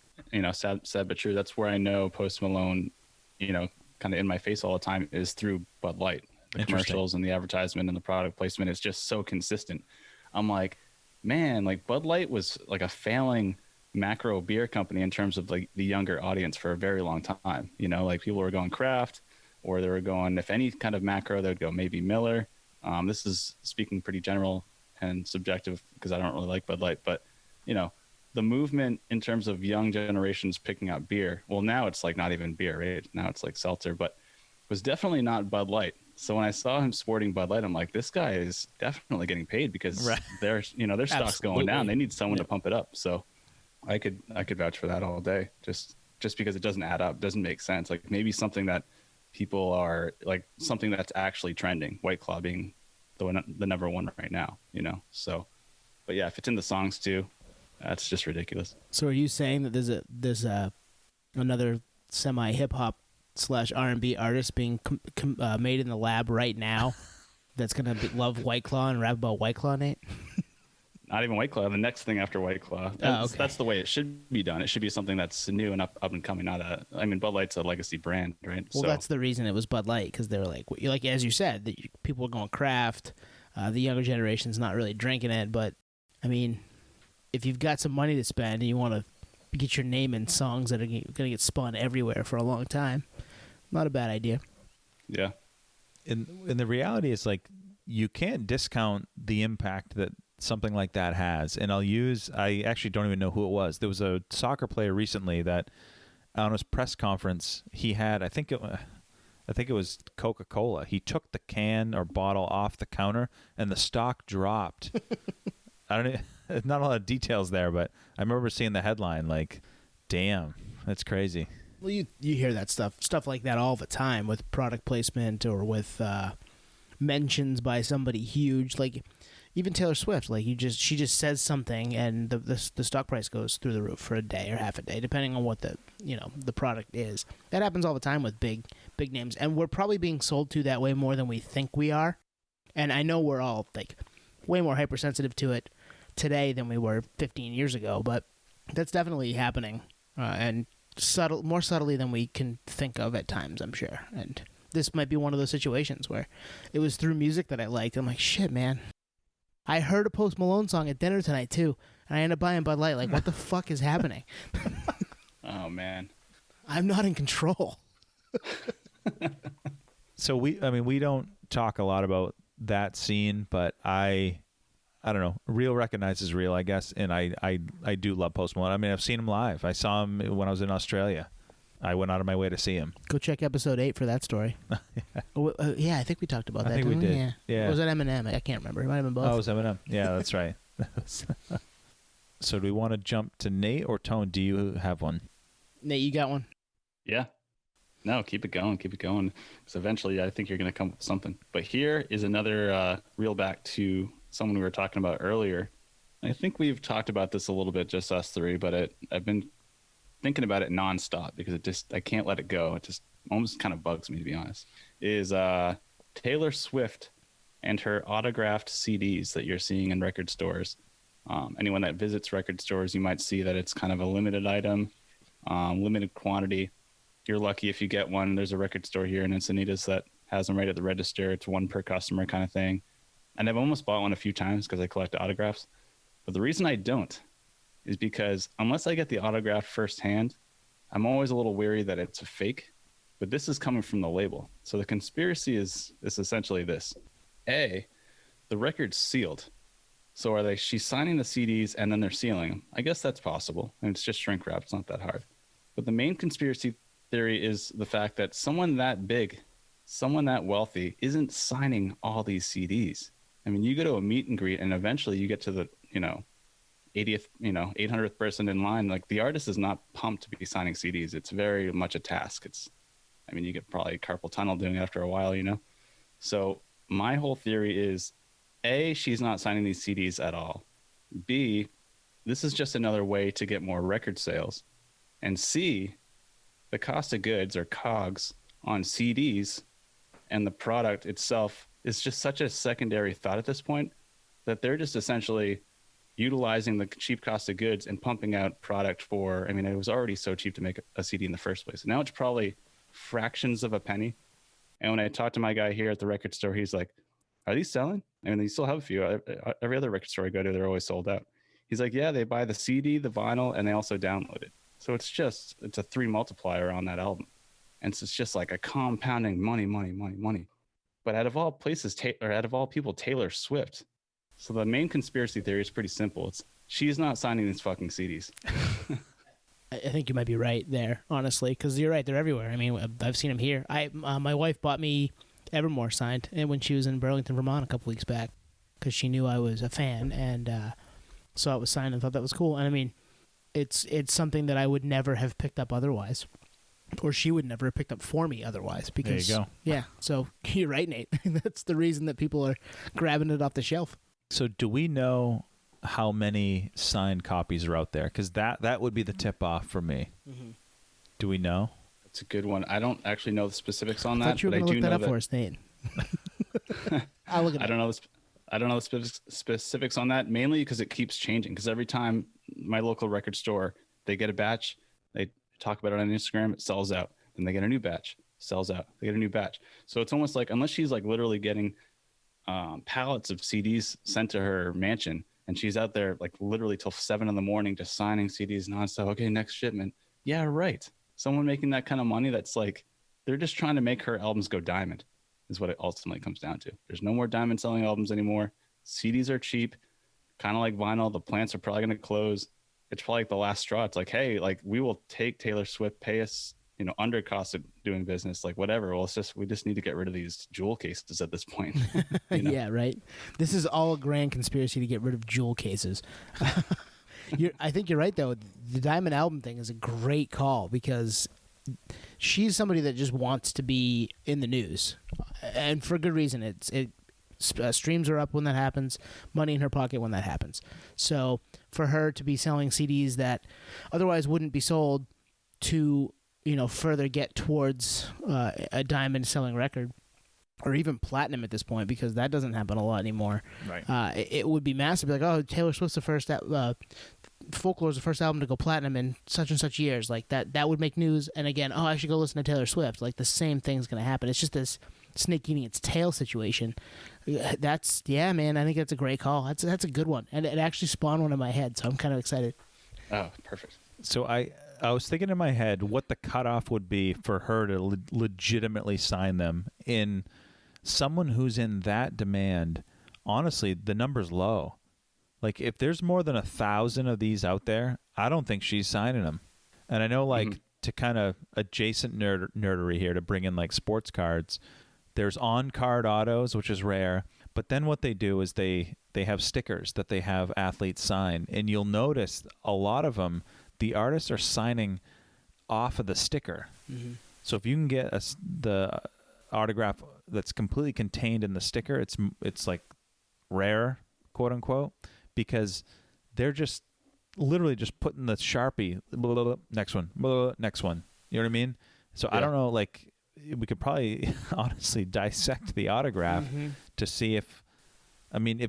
sad but true. That's where I know Post Malone, kind of in my face all the time, is through Bud Light. The commercials and the advertisement and the product placement is just so consistent. I'm like, man, like Bud Light was like a failing macro beer company in terms of like the younger audience for a very long time. Like people were going craft, or they were going, if any kind of macro, they would go maybe Miller. This is speaking pretty general and subjective, because I don't really like Bud Light, but the movement in terms of young generations picking up beer, well, now it's like not even beer, right? Now it's like seltzer, but was definitely not Bud Light. So when I saw him sporting Bud Light, I'm like, this guy is definitely getting paid, because their stock's going down. They need someone to pump it up. So I could vouch for that all day, just because it doesn't add up, doesn't make sense. Like maybe something that people are like, something that's actually trending, White Claw being the number one right now, So, but yeah, if it's in the songs too, that's just ridiculous. So are you saying that there's another semi hip hop / R&B artist being made in the lab right now that's gonna love White Claw and rap about White Claw, Nate? Not even White Claw. The next thing after White Claw. That's the way it should be done. It should be something that's new and up and coming. Bud Light's a legacy brand, right? Well, that's the reason it was Bud Light, because they were like as you said, that people were going craft. The younger generation's not really drinking it, but I mean, if you've got some money to spend and you want to get your name in songs that are going to get spun everywhere for a long time, not a bad idea. Yeah. And the reality is, like, you can't discount the impact that something like that has. And I actually don't even know who it was. There was a soccer player recently that on his press conference, he had, I think it was Coca-Cola. He took the can or bottle off the counter and the stock dropped. I don't know. not a lot of details there, but I remember seeing the headline like, damn, that's crazy. Well, you hear that stuff like that all the time with product placement or with mentions by somebody huge, like even Taylor Swift. Like she just says something and the stock price goes through the roof for a day or half a day, depending on what the product is. That happens all the time with big names, and we're probably being sold to that way more than we think we are. And I know we're all like way more hypersensitive to it today than we were 15 years ago, but that's definitely happening, and more subtly than we can think of at times, I'm sure. And this might be one of those situations where it was through music that I liked. I'm like, shit, man. I heard a Post Malone song at dinner tonight, too, and I ended up buying Bud Light. Like, what the fuck is happening? Oh, man. I'm not in control. So we don't talk a lot about that scene, but I don't know. Real recognizes real, I guess, and I do love Post Malone. I mean, I've seen him live. I saw him when I was in Australia. I went out of my way to see him. Go check episode 8 for that story. Yeah, I think we talked about that. I think we did. Yeah. Yeah. Or was it Eminem? I can't remember. It might have been both. Oh, it was Eminem. Yeah, that's right. So do we want to jump to Nate or Tone? Do you have one? Nate, you got one? Yeah. No, keep it going. Because eventually I think you're going to come up with something. But here is another reel back to someone we were talking about earlier. I think we've talked about this a little bit, just us three, but I've been thinking about it nonstop because I can't let it go. It just almost kind of bugs me, to be honest. Is Taylor Swift and her autographed CDs that you're seeing in record stores. Anyone that visits record stores, you might see that it's kind of a limited item, limited quantity. You're lucky if you get one. There's a record store here in Encinitas that has them right at the register. It's one per customer kind of thing. And I've almost bought one a few times because I collect autographs. But the reason I don't is because unless I get the autograph firsthand, I'm always a little wary that it's a fake. But this is coming from the label. So the conspiracy is essentially this. A, the record's sealed. So she's signing the CDs and then they're sealing them. I guess that's possible. And it's just shrink wrap. It's not that hard. But the main conspiracy theory is the fact that someone that big, someone that wealthy isn't signing all these CDs. I mean, you go to a meet and greet and eventually you get to the, 80th, 800th person in line. Like, the artist is not pumped to be signing CDs. It's very much a task. You get probably carpal tunnel doing it after a while, So my whole theory is, A, she's not signing these CDs at all. B, this is just another way to get more record sales. And C, the cost of goods or COGS on CDs and the product itself is just such a secondary thought at this point that they're just essentially utilizing the cheap cost of goods and pumping out product for, it was already so cheap to make a CD in the first place. Now it's probably fractions of a penny. And when I talked to my guy here at the record store, he's like, are these selling? They still have a few. Every other record store I go to, they're always sold out. He's like, yeah, they buy the CD, the vinyl, and they also download it. So it's a 3 multiplier on that album. And so it's just like a compounding money. But out of all places, out of all people, Taylor Swift. So the main conspiracy theory is pretty simple. It's she's not signing these fucking CDs. I think you might be right there, honestly, because you're right. They're everywhere. I've seen them here. My wife bought me Evermore signed and when she was in Burlington, Vermont a couple weeks back because she knew I was a fan and saw it was signed and thought that was cool. And it's something that I would never have picked up otherwise. Or she would never have picked up for me otherwise. Because, there you go. Yeah, so you're right, Nate. That's the reason that people are grabbing it off the shelf. So do we know how many signed copies are out there? Because that would be the tip-off for me. Mm-hmm. Do we know? That's a good one. I don't actually know the specifics on that. I thought you were going to look that up for us, Nate. I don't know the specifics on that, mainly because it keeps changing. Because every time my local record store, they get a batch, they talk about it on Instagram, it sells out. Then they get a new batch, sells out. They get a new batch. So it's almost like, unless she's like literally getting pallets of CDs sent to her mansion, and she's out there like literally till 7 a.m. just signing CDs nonstop. Okay, next shipment. Yeah, right. Someone making that kind of money, that's like, they're just trying to make her albums go diamond, is what it ultimately comes down to. There's no more diamond selling albums anymore. CDs are cheap, kind of like vinyl. The plants are probably going to close. It's probably like the last straw. It's like, hey, like, we will take Taylor Swift, pay us under cost of doing business, like whatever. Well, we just need to get rid of these jewel cases at this point. Yeah, right. This is all a grand conspiracy to get rid of jewel cases. I think you're right, though. The Diamond album thing is a great call because she's somebody that just wants to be in the news, and for good reason. Streams are up when that happens, money in her pocket when that happens. So for her to be selling CDs that otherwise wouldn't be sold to further get towards a diamond selling record, or even platinum at this point, because that doesn't happen a lot anymore. Right. It would be massive. Like, oh, Taylor Swift's the first, Folklore's the first album to go platinum in such and such years. Like that would make news. And again, oh, I should go listen to Taylor Swift. Like the same thing's going to happen. It's just this snake eating its tail situation. Man, I think that's a great call. That's a good one. And it actually spawned one in my head, so I'm kind of excited. Oh, perfect. So I was thinking in my head what the cutoff would be for her to legitimately sign them. In someone who's in that demand, honestly, the number's low. Like, if there's more than 1,000 of these out there, I don't think she's signing them. And I know, like, to kind of adjacent nerdery here, to bring in, like, sports cards, there's on-card autos, which is rare. But then what they do is they have stickers that they have athletes sign. And you'll notice a lot of them, the artists are signing off of the sticker. Mm-hmm. So if you can get the autograph that's completely contained in the sticker, it's like rare, quote unquote, because they're just literally just putting the Sharpie, blah, blah, blah, next one, blah, blah, next one. You know what I mean? So yeah. I don't know, like, we could probably honestly dissect the autograph to see if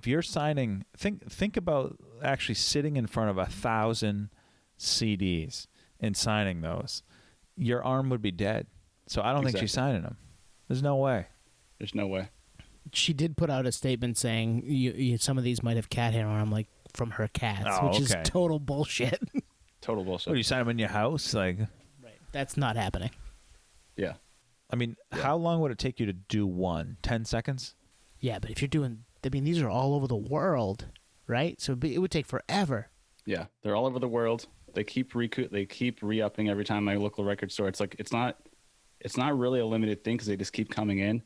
you're signing, think about actually sitting in front of 1,000 CDs and signing those. Your arm would be dead. So I don't think she's signing them. There's no way. There's no way. She did put out a statement saying some of these might have cat hair on them, like from her cats, which is total bullshit. Total bullshit. What, you sign them in your house? Like, right. That's not happening. Yeah. I mean, how long would it take you to do one? 10 seconds? Yeah, but if you're doing, these are all over the world, right? So it would take forever. Yeah, they're all over the world. They keep re-upping every time my local record store. It's like it's not really a limited thing because they just keep coming in.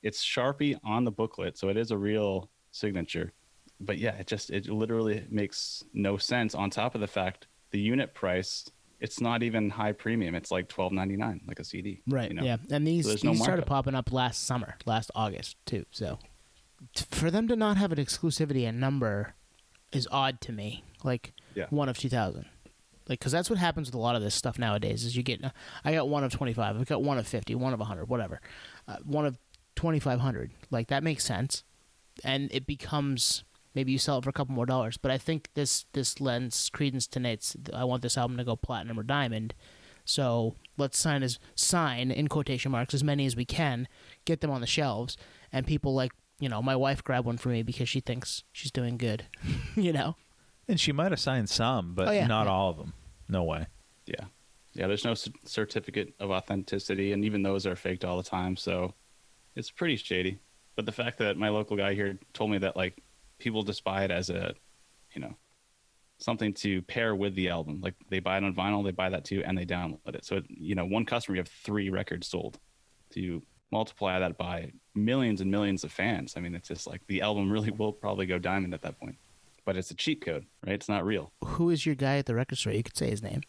It's Sharpie on the booklet, so it is a real signature. But yeah, it literally makes no sense. On top of the fact, the unit price, it's not even high premium. It's like $12.99, like a CD. Right. Yeah, and these started popping up last August too. So for them to not have an exclusivity and number is odd to me. Like one of 2,000. Like, because that's what happens with a lot of this stuff nowadays. Is I got one of 25, I got one of 50, one of 100, whatever, one of 2,500. Like, that makes sense, and it becomes, maybe you sell it for a couple more dollars. But I think this lends credence to Nate's, I want this album to go platinum or diamond, so let's sign in quotation marks as many as we can, get them on the shelves, and people like, my wife grabbed one for me because she thinks she's doing good, And she might have signed some, but not all of them. No way. Yeah. Yeah, there's no certificate of authenticity, and even those are faked all the time, so it's pretty shady. But the fact that my local guy here told me that, like, people just buy it as a, something to pair with the album. Like, they buy it on vinyl, they buy that too, and they download it. So, one customer, you have 3 records sold. To multiply that by millions and millions of fans, I mean, it's just like the album really will probably go diamond at that point. But it's a cheat code, right? It's not real. Who is your guy at the record store? You could say his name.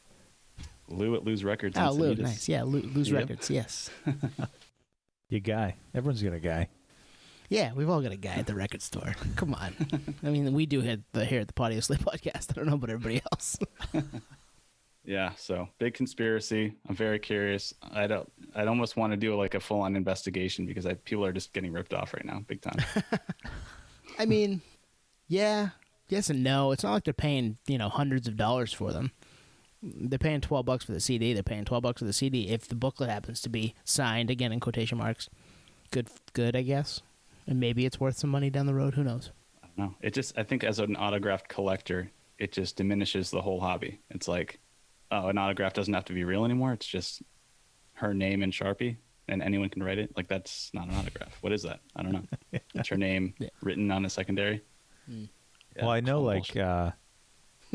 Lou at Lou's Records. Oh, Lou, nice. Yeah, Lou's Records, yes. Your guy. Everyone's got a guy. Yeah, we've all got a guy at the record store. Come on. I mean, we do here at the Potty Slip podcast. I don't know about everybody else. Yeah, so big conspiracy. I'm very curious. I'd almost want to do like a full-on investigation because people are just getting ripped off right now, big time. I mean, yeah. Yes and no. It's not like they're paying, hundreds of dollars for them. They're paying $12 for the CD. They're paying $12 for the CD if the booklet happens to be signed, again in quotation marks. Good, I guess. And maybe it's worth some money down the road. Who knows? I don't know. I think as an autographed collector, it just diminishes the whole hobby. It's like, oh, an autograph doesn't have to be real anymore. It's just her name in Sharpie and anyone can write it. Like, that's not an autograph. What is that? I don't know. It's her name written on a secondary. Yeah, well, I know, like,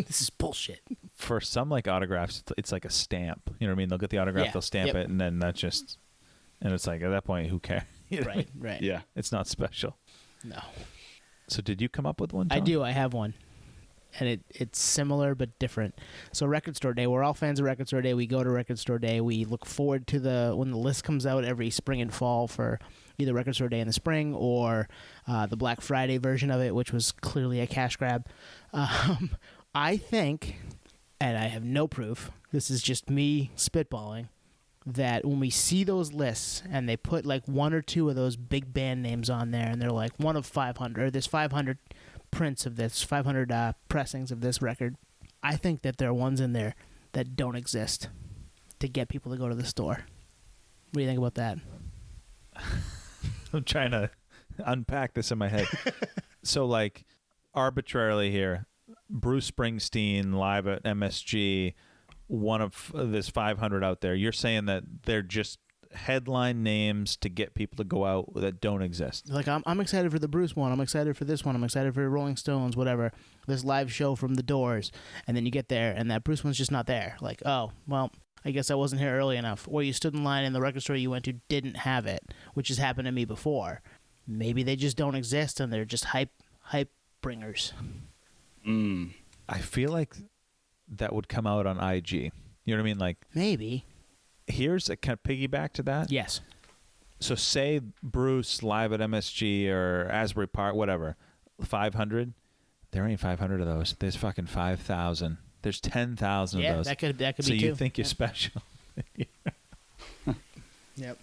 This is bullshit. For some like autographs, it's like a stamp. You know what I mean? They'll get the autograph, Yeah. they'll stamp it, and then that's just, and it's like at that point, who cares? You know what I Right, mean? right. Yeah. It's not special. No. So did you come up with one, Tom? I do. I have one. And it's similar but different. So Record Store Day, we're all fans of Record Store Day. We go to Record Store Day. We look forward to when the list comes out every spring and fall for either Record Store Day in the spring or the Black Friday version of it, which was clearly a cash grab. I think, and I have no proof, this is just me spitballing, that when we see those lists and they put like one or two of those big band names on there and they're like one of 500, or there's 500 prints of this, 500 pressings of this record, I think that there are ones in there that don't exist to get people to go to the store. What do you think about that? I'm trying to unpack this in my head. So like arbitrarily here, Bruce Springsteen live at MSG, one of this 500 out there. You're saying that they're just headline names to get people to go out that don't exist. Like, I'm excited for the Bruce one. I'm excited for this one. I'm excited for Rolling Stones, whatever. This live show from The Doors. And then you get there, and that Bruce one's just not there. Like, oh, well, I guess I wasn't here early enough. Or you stood in line and the record store you went to didn't have it, which has happened to me before. Maybe they just don't exist, and they're just hype bringers. I feel like that would come out on IG. You know what I mean? Like, Maybe. here's a kind of piggyback to that. Yes. So say Bruce live at MSG or Asbury Park, whatever, 500. There ain't 500 of those. There's fucking 5,000. There's 10,000 Yeah, of those. that could so be two. you think you're special. Yep.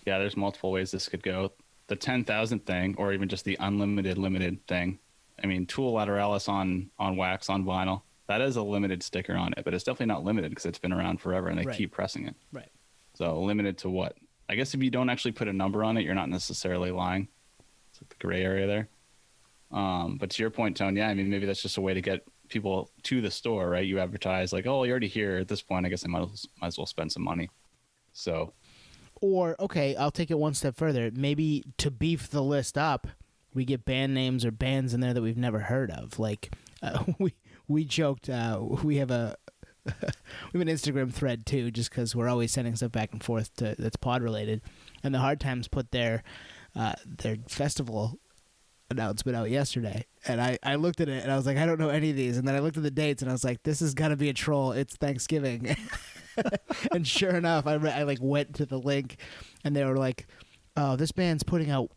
Yeah, there's multiple ways this could go. The 10,000 thing, or even just the unlimited limited thing. I mean, Tool Lateralis on wax on vinyl. That is a limited sticker on it, but it's definitely not limited because it's been around forever and they Right. keep pressing it. Right. So limited to what? I guess if you don't actually put a number on it, you're not necessarily lying. It's like the gray area there. But to your point, Tone, yeah, I mean, maybe that's just a way to get people to the store, right? You advertise like, oh, you're already here at this point. I guess I might as well spend some money. So, Or, okay, I'll take it one step further. Maybe to beef the list up, we get band names or bands in there that we've never heard of. Like, we joked, we have an Instagram thread too, just because we're always sending stuff back and forth that's pod related. And the Hard Times put their festival announcement out yesterday, and I looked at it and I was like, I don't know any of these. And then I looked at the dates and I was like, this is gotta be a troll. It's Thanksgiving. And sure enough, I like went to the link, and they were like, oh, this band's putting out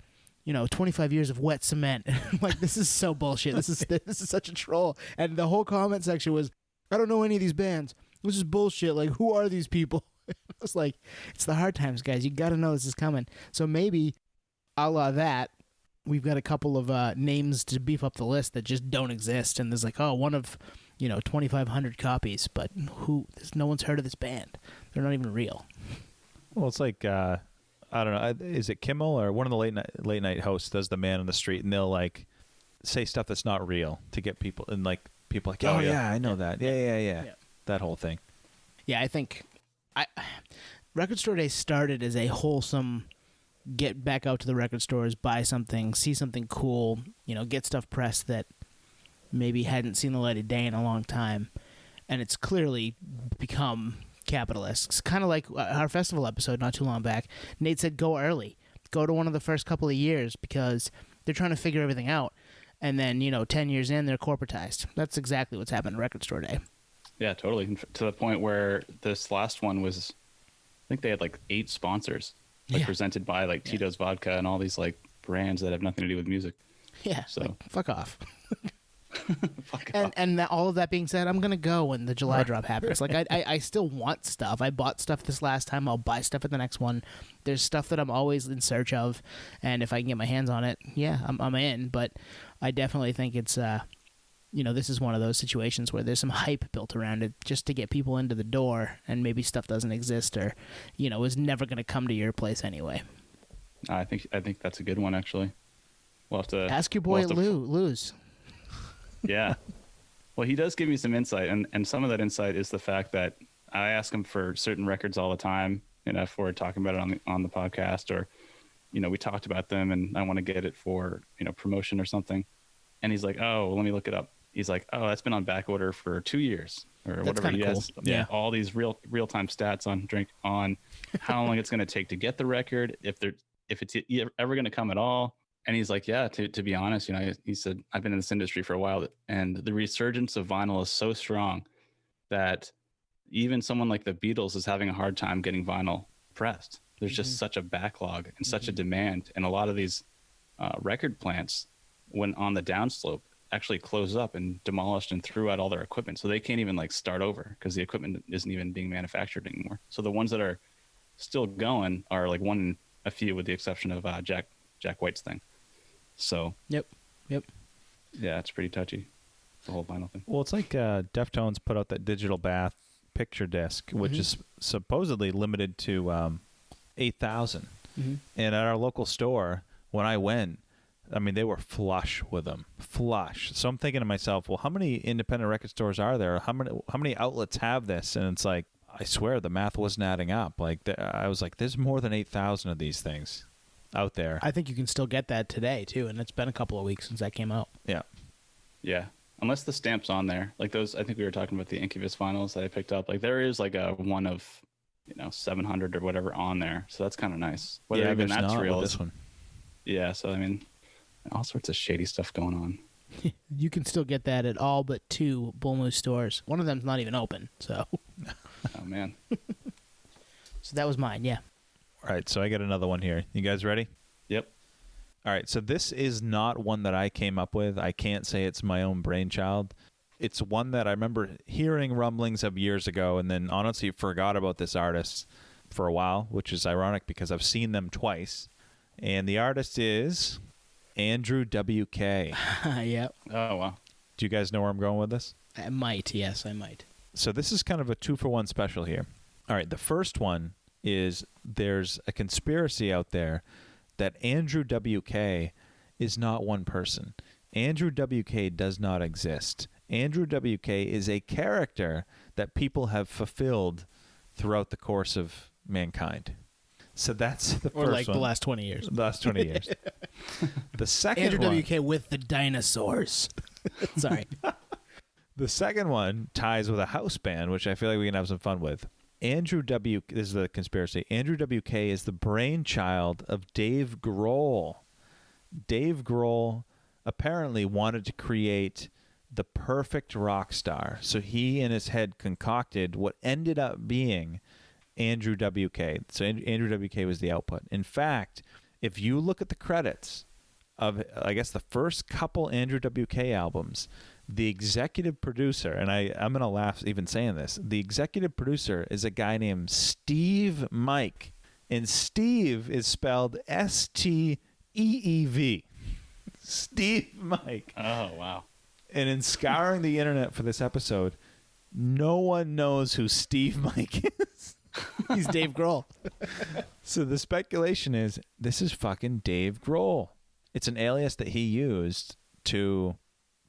25 years of wet cement. I'm like, this is so bullshit. This is such a troll. And the whole comment section was, I don't know any of these bands. This is bullshit. Like, who are these people? I was like, it's the Hard Times, guys. You got to know this is coming. So maybe, a la that, we've got a couple of names to beef up the list that just don't exist. And there's like, oh, one of 2,500 copies, but no one's heard of this band. They're not even real. Well, it's like I don't know. Is it Kimmel or one of the late night hosts does the man on the street, and they'll like say stuff that's not real to get people, and like people like, oh yeah, I know that. Yeah. That whole thing. Yeah, I think Record Store Day started as a wholesome get back out to the record stores, buy something, see something cool, get stuff pressed that maybe hadn't seen the light of day in a long time, and it's clearly become capitalist. It's kind of like our festival episode not too long back. Nate said go early. Go to one of the first couple of years because they're trying to figure everything out. And then, 10 years in, they're corporatized. That's exactly what's happened at Record Store Day. yeah, totally. To the point where this last one was, I think they had like 8 sponsors, like presented by like Tito's Vodka and all these like brands that have nothing to do with music. Yeah, So like, fuck off. Fuck off. And all of that being said, I'm gonna go when the July drop happens. Like I still want stuff. I bought stuff this last time. I'll buy stuff at the next one. There's stuff that I'm always in search of, and if I can get my hands on it, yeah, I'm in. But I definitely think it's this is one of those situations where there's some hype built around it just to get people into the door, and maybe stuff doesn't exist or is never gonna come to your place anyway. I think that's a good one actually. We'll have to Ask your boy Lou's. Yeah. Well, he does give me some insight, and some of that insight is the fact that I ask him for certain records all the time, if we're talking about it on the podcast, or, we talked about them and I want to get it for, promotion or something. And he's like, oh, well, let me look it up. he's like, oh, that's been on back order for 2 years or That's whatever. He kinda has cool. Yeah. all these real-time stats on how long it's going to take to get the record, if it's ever going to come at all. And he's like, yeah, to be honest, he said, I've been in this industry for a while, and the resurgence of vinyl is so strong that even someone like the Beatles is having a hard time getting vinyl pressed. There's just such a backlog and such a demand. And a lot of these record plants, when on the downslope, actually closed up and demolished and threw out all their equipment. So they can't even like start over because the equipment isn't even being manufactured anymore. So the ones that are still going are like one in a few, with the exception of Jack White's thing. So Yep. yeah, it's pretty touchy, the whole vinyl thing. Well, it's like Deftones put out that digital bath picture disc, which is supposedly limited to 8,000. And at our local store, when I went, I mean, they were flush with them, flush. So I'm thinking to myself, well, how many independent record stores are there? How many outlets have this? And it's like, I swear the math wasn't adding up. Like I was like, there's more than 8,000 of these things out there. I think you can still get that today too, and it's been a couple of weeks since that came out. Yeah, unless the stamp's on there, like those. I think we were talking about the Incubus vinyls that I picked up. Like there is like a one of 700 or whatever on there, so that's kind of nice. Whether even there's that's not real with is, this one. yeah. So I mean, all sorts of shady stuff going on. You can still get that at all but 2 Bull Moose stores. One of them's not even open, so. Oh man. So that was mine, yeah. All right, so I got another one here. You guys ready? Yep. All right, so this is not one that I came up with. I can't say it's my own brainchild. It's one that I remember hearing rumblings of years ago, and then honestly forgot about this artist for a while, which is ironic because I've seen them twice. And the artist is Andrew WK. Yep. Oh wow. Do you guys know where I'm going with this? I might, yes, I might. So this is kind of a 2-for-1 special here. All right, the first one is there's a conspiracy out there that Andrew WK is not one person. Andrew WK does not exist. Andrew WK is a character that people have fulfilled throughout the course of mankind. So that's the first one. Or like the last 20 years. The last 20 years. The second Andrew one, WK with the dinosaurs. Sorry. The second one ties with a house band, which I feel like we can have some fun with. This is the conspiracy. Andrew WK is the brainchild of Dave Grohl. Dave Grohl apparently wanted to create the perfect rock star. So he in his head concocted what ended up being Andrew WK. So Andrew WK was the output. In fact, if you look at the credits of, I guess, the first couple Andrew WK albums, the executive producer, and I'm going to laugh even saying this, the executive producer is a guy named Steve Mike. And Steve is spelled Steev. Steve Mike. Oh wow. And in scouring the internet for this episode, no one knows who Steve Mike is. He's Dave Grohl. So the speculation is this is fucking Dave Grohl. It's an alias that he used to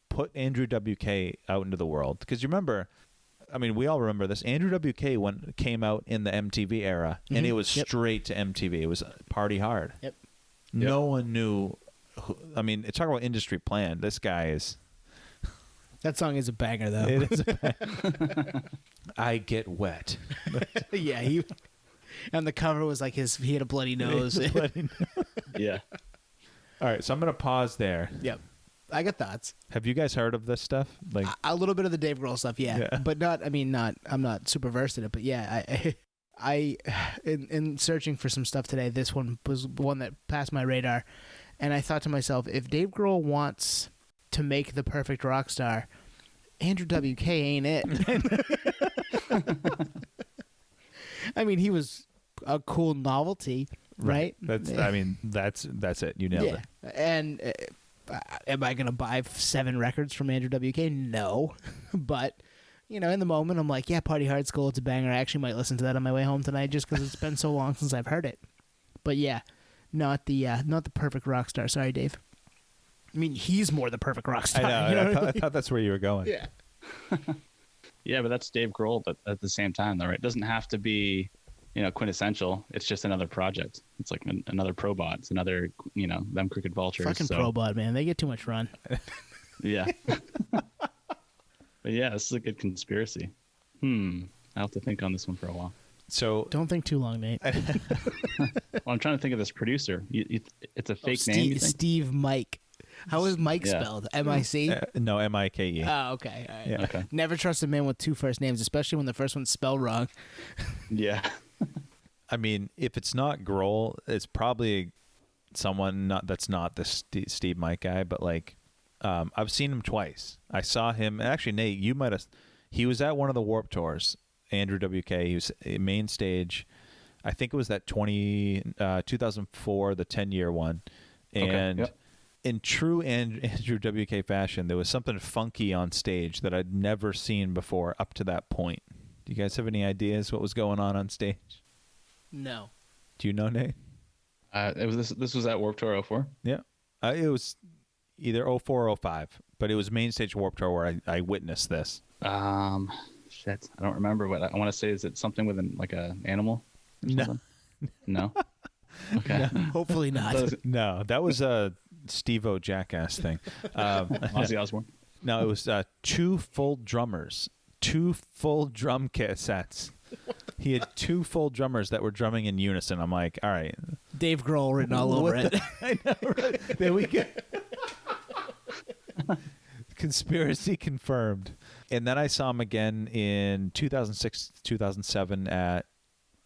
put Andrew WK out into the world. Because you remember, I mean, we all remember this. Andrew WK came out in the MTV era, and it was straight to MTV. It was party hard. Yep. No one knew. I mean, talk about industry plan. This guy is. That song is a banger, though. It is a banger. I get wet. Yeah, and the cover was like he had a bloody nose. Yeah. All right, so I'm gonna pause there. Yep. I got thoughts. Have you guys heard of this stuff? Like a little bit of the Dave Grohl stuff, yeah. But not. I mean, not. I'm not super versed in it, but yeah, I in searching for some stuff today, this one was one that passed my radar, and I thought to myself, if Dave Grohl wants to make the perfect rock star, Andrew WK ain't it. I mean, he was a cool novelty, right? That's it. You nailed it. And am I going to buy 7 records from Andrew WK? No. But, in the moment, I'm like, yeah, Party Hard School, it's a banger. I actually might listen to that on my way home tonight just because it's been so long since I've heard it. But yeah, not the perfect rock star. Sorry, Dave. I mean, he's more the perfect rock star. I know. I thought that's where you were going. Yeah. Yeah, but that's Dave Grohl, but at the same time, though, right? It doesn't have to be, quintessential. It's just another project. It's like another Probot. It's another, them Crooked Vultures. Fucking Probot, man. They get too much run. Yeah. But yeah, this is a good conspiracy. I'll have to think on this one for a while. So Don't think too long, Nate. Well, I'm trying to think of this producer. It's a fake name, you think? Steve Mike. How is Mike Yeah. spelled? M-I-C? no, M-I-K-E. Oh, okay. All right. Yeah. Okay. Never trust a man with two first names, especially when the first one's spelled wrong. Yeah. I mean, if it's not Grohl, it's probably someone that's not the Steve Mike guy. But like, I've seen him twice. I saw him. Actually, Nate, you might have. He was at one of the Warped Tours. Andrew WK. He was main stage. I think it was that 2004, the 10-year one, and. Okay. Yep. In true Andrew WK fashion, there was something funky on stage that I'd never seen before up to that point. Do you guys have any ideas what was going on stage? No. Do you know, Nate? It was this was at Warped Tour 04? Yeah. It was either 04 or 05, but it was main stage Warped Tour where I witnessed this. Shit. I don't remember what I want to say. Is it something with like an animal? Or something? No. Okay. Hopefully not. No, that was a Steve-O Jackass thing. Ozzy Osbourne. No, it was two full drummers, 2 full drum sets. He had 2 full drummers that were drumming in unison. I'm like, all right. Dave Grohl written all over it. I know, right? There we go. Conspiracy confirmed. And then I saw him again in 2006, 2007 at,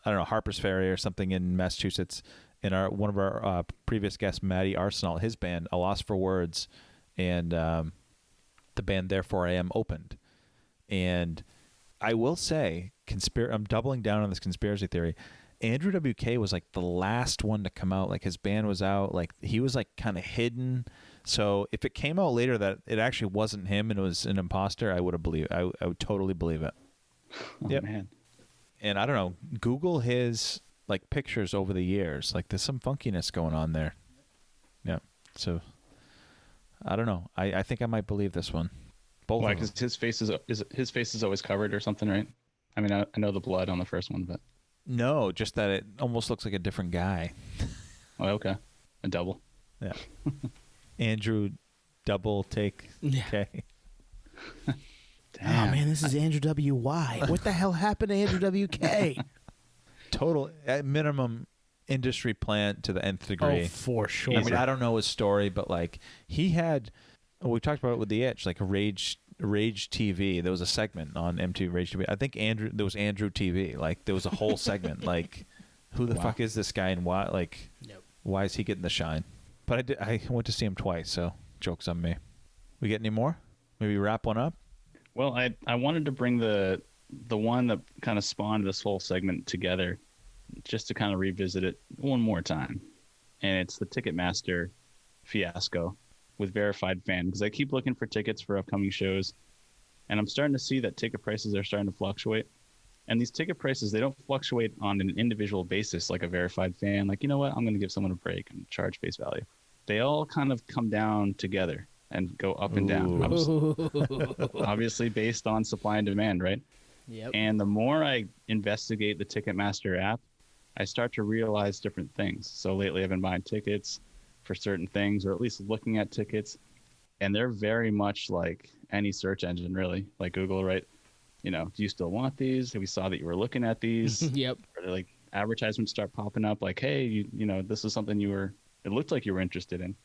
I don't know, Harper's Ferry or something in Massachusetts. And one of our previous guests, Matty Arsenal, his band, A Loss for Words, and the band Therefore I Am opened. And I will say, I'm doubling down on this conspiracy theory. Andrew WK was like the last one to come out. Like his band was out. Like he was like kind of hidden. So if it came out later that it actually wasn't him and it was an imposter, I would have believed. I would totally believe it. Oh, yep. man. And I don't know. Google his like pictures over the years. Like there's some funkiness going on there. Yeah. So I don't know. I think I might believe this one. Both. Why? of them. Because his face is always covered or something, right? I mean, I know the blood on the first one, but No, just that it almost looks like a different guy. oh, okay, a double. Yeah. Andrew double take. Yeah. Okay. Oh, man, this is Andrew W.Y. What the hell happened to Andrew W.K.? Total, at minimum, industry plant to the nth degree. Oh, for sure. I mean, I don't know his story, but like he had, we talked about it with the Itch, like Rage TV. There was a segment on MTV Rage TV. I think there was Andrew TV. Like there was a whole segment. Like, who the fuck is this guy and why? Like, why is he getting the shine? But I went to see him twice, so joke's on me. We get any more? Maybe wrap one up. Well, I wanted to bring the one that kind of spawned this whole segment together, just to kind of revisit it one more time, and it's the Ticketmaster fiasco with Verified Fan, because I keep looking for tickets for upcoming shows, and I'm starting to see that ticket prices are starting to fluctuate. And these ticket prices, they don't fluctuate on an individual basis like a Verified Fan. Like, you know what, I'm going to give someone a break and charge face value. They all kind of come down together and go up and down, obviously based on supply and demand, right? Yep. And the more I investigate the Ticketmaster app, I start to realize different things. So lately I've been buying tickets for certain things, or at least looking at tickets, and they're very much like any search engine, really, like Google, right? You know, do you still want these? We saw that you were looking at these. Yep. Or like advertisements start popping up like, hey, you know, this is something it looked like you were interested in.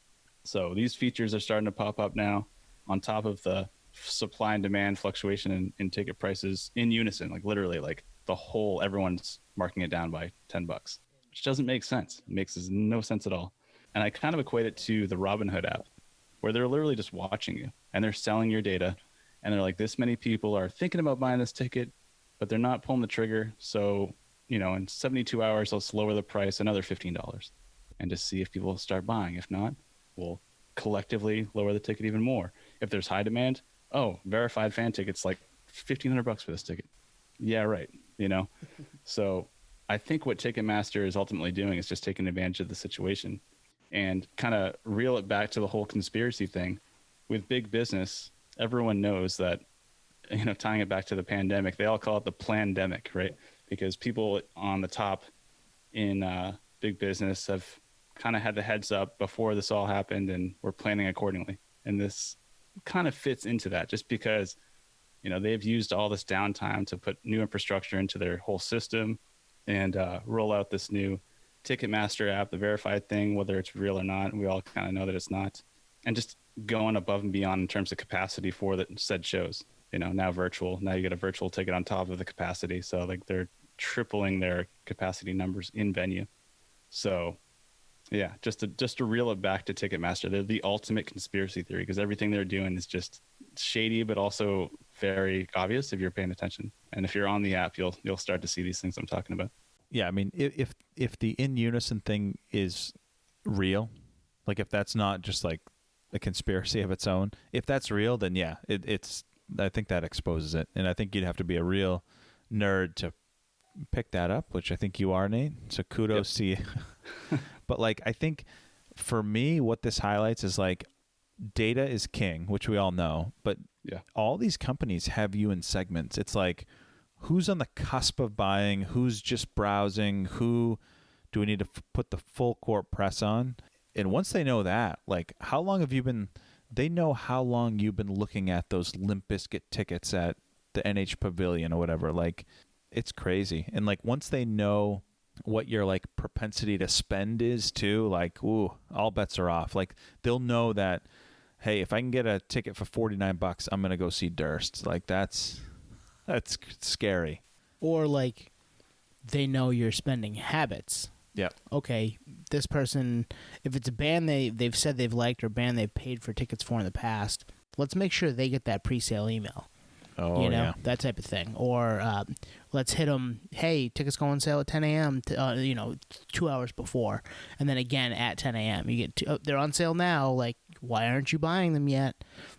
So these features are starting to pop up now on top of the supply and demand fluctuation in ticket prices in unison, like literally like everyone's marking it down by $10, which doesn't make sense. It makes no sense at all. And I kind of equate it to the Robinhood app, where they're literally just watching you and they're selling your data. And they're like, this many people are thinking about buying this ticket, but they're not pulling the trigger. So, you know, in 72 hours, let's lower the price another $15 and just see if people start buying. If not, we'll collectively lower the ticket even more. If there's high demand, Verified Fan tickets, like $1,500 for this ticket. Yeah, right. You know, so I think what Ticketmaster is ultimately doing is just taking advantage of the situation and kind of reel it back to the whole conspiracy thing with big business. Everyone knows that, you know, tying it back to the pandemic, they all call it the plandemic, right? Because people on the top in big business have kind of had the heads up before this all happened and were planning accordingly. And this kind of fits into that, just because they've used all this downtime to put new infrastructure into their whole system and roll out this new Ticketmaster app, the verified thing, whether it's real or not. We all kind of know that it's not. And just going above and beyond in terms of capacity for the said shows. Now virtual. Now you get a virtual ticket on top of the capacity. So like they're tripling their capacity numbers in venue. So yeah, just to reel it back to Ticketmaster, they're the ultimate conspiracy theory because everything they're doing is just shady, but also very obvious if you're paying attention. And if you're on the app, you'll start to see these things I'm talking about. Yeah, I mean, if the in unison thing is real, like if that's not just like a conspiracy of its own, if that's real, then yeah, it's. I think that exposes it, and I think you'd have to be a real nerd to pick that up, which I think you are, Nate. So kudos to you. But like, I think for me, what this highlights is like data is king, which we all know. But all these companies have you in segments. It's like, who's on the cusp of buying, who's just browsing, who do we need to put the full court press on? And once they know that, like, how long have you been, they know how long you've been looking at those Limp Bizkit tickets at the NH Pavilion or whatever. Like, it's crazy. And like, once they know what your like propensity to spend is too, like, ooh, all bets are off. Like, they'll know that, hey, if I can get a ticket for $49, I'm going to go see Durst. Like, that's scary. Or like they know your spending habits. Yeah. Okay, this person, if it's a band they've said they've liked or band they've paid for tickets for in the past, let's make sure they get that pre-sale email. Oh, yeah. That type of thing. Or let's hit them, hey, tickets go on sale at 10 a.m., 2 hours before. And then again at 10 a.m. You get they're on sale now. Like, why aren't you buying them yet?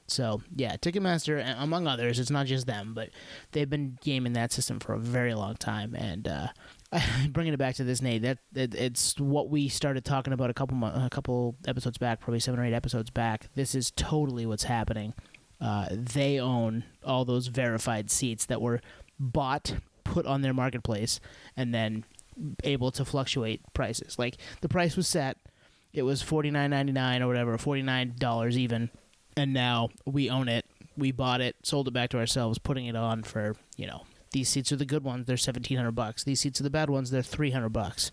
So, yeah, Ticketmaster, among others, it's not just them, but they've been gaming that system for a very long time. And bringing it back to this, Nate, it's what we started talking about a couple episodes back, probably 7 or 8 episodes back. This is totally what's happening. They own all those verified seats that were bought, put on their marketplace, and then able to fluctuate prices. Like, the price was set. It was $49.99 or whatever, $49 even, and now we own it. We bought it, sold it back to ourselves, putting it on for, these seats are the good ones. They're $1,700. These seats are the bad ones. They're $300,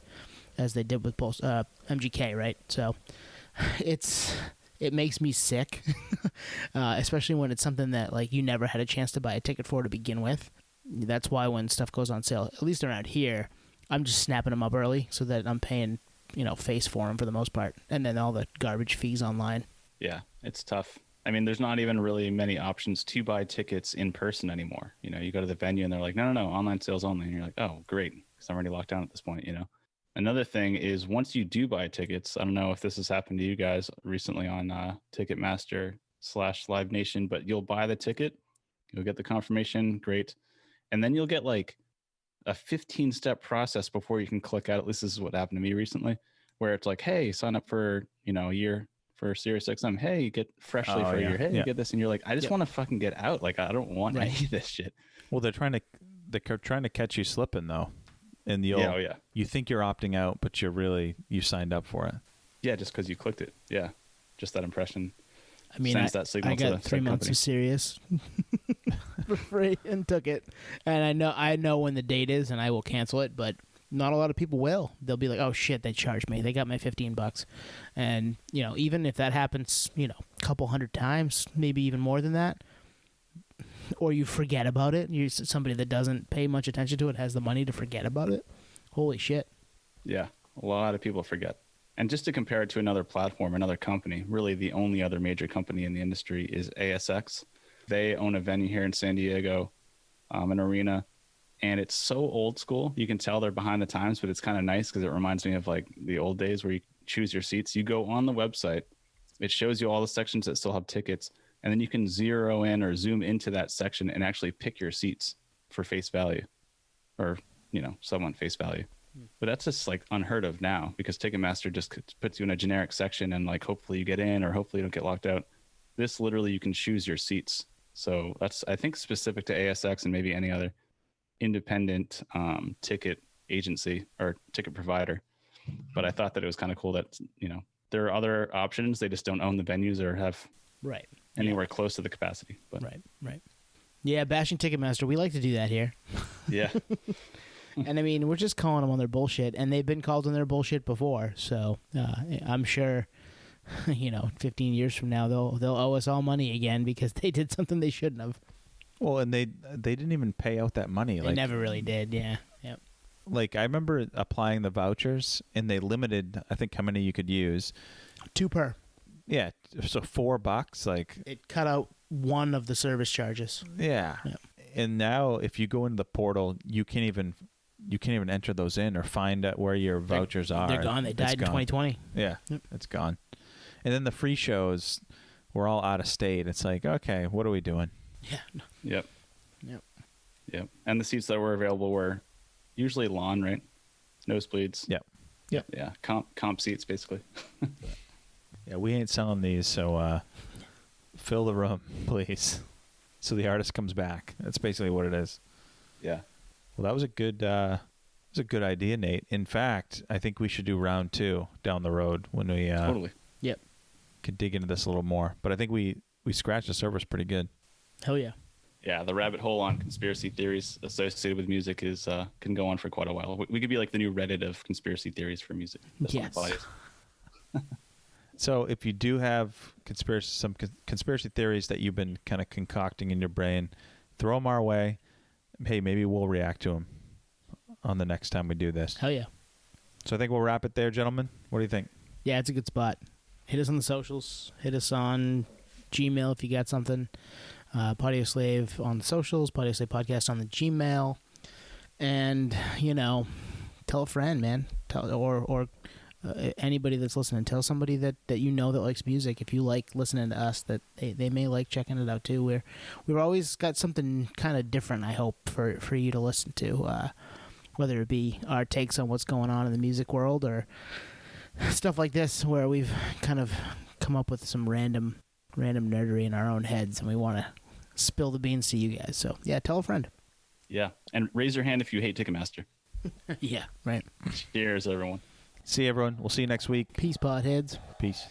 as they did with MGK, right? So it makes me sick, especially when it's something that like you never had a chance to buy a ticket for to begin with. That's why when stuff goes on sale, at least around here, I'm just snapping them up early so that I'm paying, face for them for the most part, and then all the garbage fees online. Yeah, it's tough. I mean, there's not even really many options to buy tickets in person anymore. You go to the venue and they're like, no, online sales only. And you're like, oh, great, because I'm already locked down at this point, Another thing is once you do buy tickets, I don't know if this has happened to you guys recently on Ticketmaster/Live Nation, but you'll buy the ticket, you'll get the confirmation, great. And then you'll get like a 15-step process before you can click out. At least this is what happened to me recently, where it's like, hey, sign up for, a year for SiriusXM. Hey, you get Freshly for a year. Hey, you get this. And you're like, I just want to fucking get out. Like, I don't want any of this shit. Well, they're trying to catch you slipping though. And you think you're opting out, but you signed up for it. Yeah, just because you clicked it. Yeah, just that impression. I mean, I got 3 months of Sirius for free and took it. And I know when the date is, and I will cancel it. But not a lot of people will. They'll be like, "Oh shit, they charged me. They got my $15." And even if that happens, a couple hundred times, maybe even more than that. Or you forget about it. You're somebody that doesn't pay much attention to it, has the money to forget about it. Holy shit. Yeah, a lot of people forget. And just to compare it to another platform, another company, really the only other major company in the industry is ASX. They own a venue here in San Diego, an arena, and it's so old school. You can tell they're behind the times, but it's kind of nice because it reminds me of like the old days where you choose your seats. You go on the website, it shows you all the sections that still have tickets, and then you can zero in or zoom into that section and actually pick your seats for face value or, somewhat face value. But that's just like unheard of now because Ticketmaster just puts you in a generic section and like hopefully you get in or hopefully you don't get locked out. This literally you can choose your seats. So that's, I think, specific to ASX and maybe any other independent ticket agency or ticket provider. But I thought that it was kind of cool that, there are other options. They just don't own the venues or have anywhere close to the capacity. But. Right. Yeah, bashing Ticketmaster. We like to do that here. Yeah. And I mean, we're just calling them on their bullshit, and they've been called on their bullshit before. So I'm sure, 15 years from now they'll owe us all money again because they did something they shouldn't have. Well, and they didn't even pay out that money. They never really did. Yeah. Yep. Like I remember applying the vouchers, and they limited, I think, how many you could use. 2 per. Yeah, so $4. Like It cut out one of the service charges. yeah. Yep. And now, if you go into the portal, you can't even enter those in or find out where your vouchers are. They're gone. They died in 2020. Yeah, Yep. It's gone. And then the free shows were all out of state. It's like, okay, what are we doing? Yeah. Yep. Yep. Yep. And the seats that were available were usually lawn, right? Nosebleeds. Yep. Yeah. Comp seats, basically. Yeah, we ain't selling these, so fill the room, please. So the artist comes back. That's basically what it is. Yeah. Well, that was a good idea, Nate. In fact, I think we should do round 2 down the road when we Totally. Yep. could dig into this a little more. But I think we scratched the surface pretty good. Hell yeah. Yeah, the rabbit hole on conspiracy theories associated with music is can go on for quite a while. We could be like the new Reddit of conspiracy theories for music. That's what Yes. the podcast is. So if you do have some conspiracy theories that you've been kind of concocting in your brain, throw them our way. Hey, maybe we'll react to them on the next time we do this. Hell yeah. So I think we'll wrap it there, gentlemen. What do you think? Yeah, it's a good spot. Hit us on the socials. Hit us on Gmail if you got something. Patio Slave on the socials. Patio Slave Podcast on the Gmail. And, tell a friend, man. Or anybody that's listening. Tell somebody that you know that likes music. If you like listening to us, that they may like checking it out too. We've always got something kind of different, I hope, for you to listen to. Whether it be our takes on what's going on in the music world or stuff like this where we've kind of come up with some random nerdery in our own heads and we want to spill the beans to you guys. So, yeah, tell a friend. Yeah. And raise your hand if you hate Ticketmaster. Yeah, right. Cheers, everyone. See you, everyone. We'll see you next week. Peace, potheads. Peace.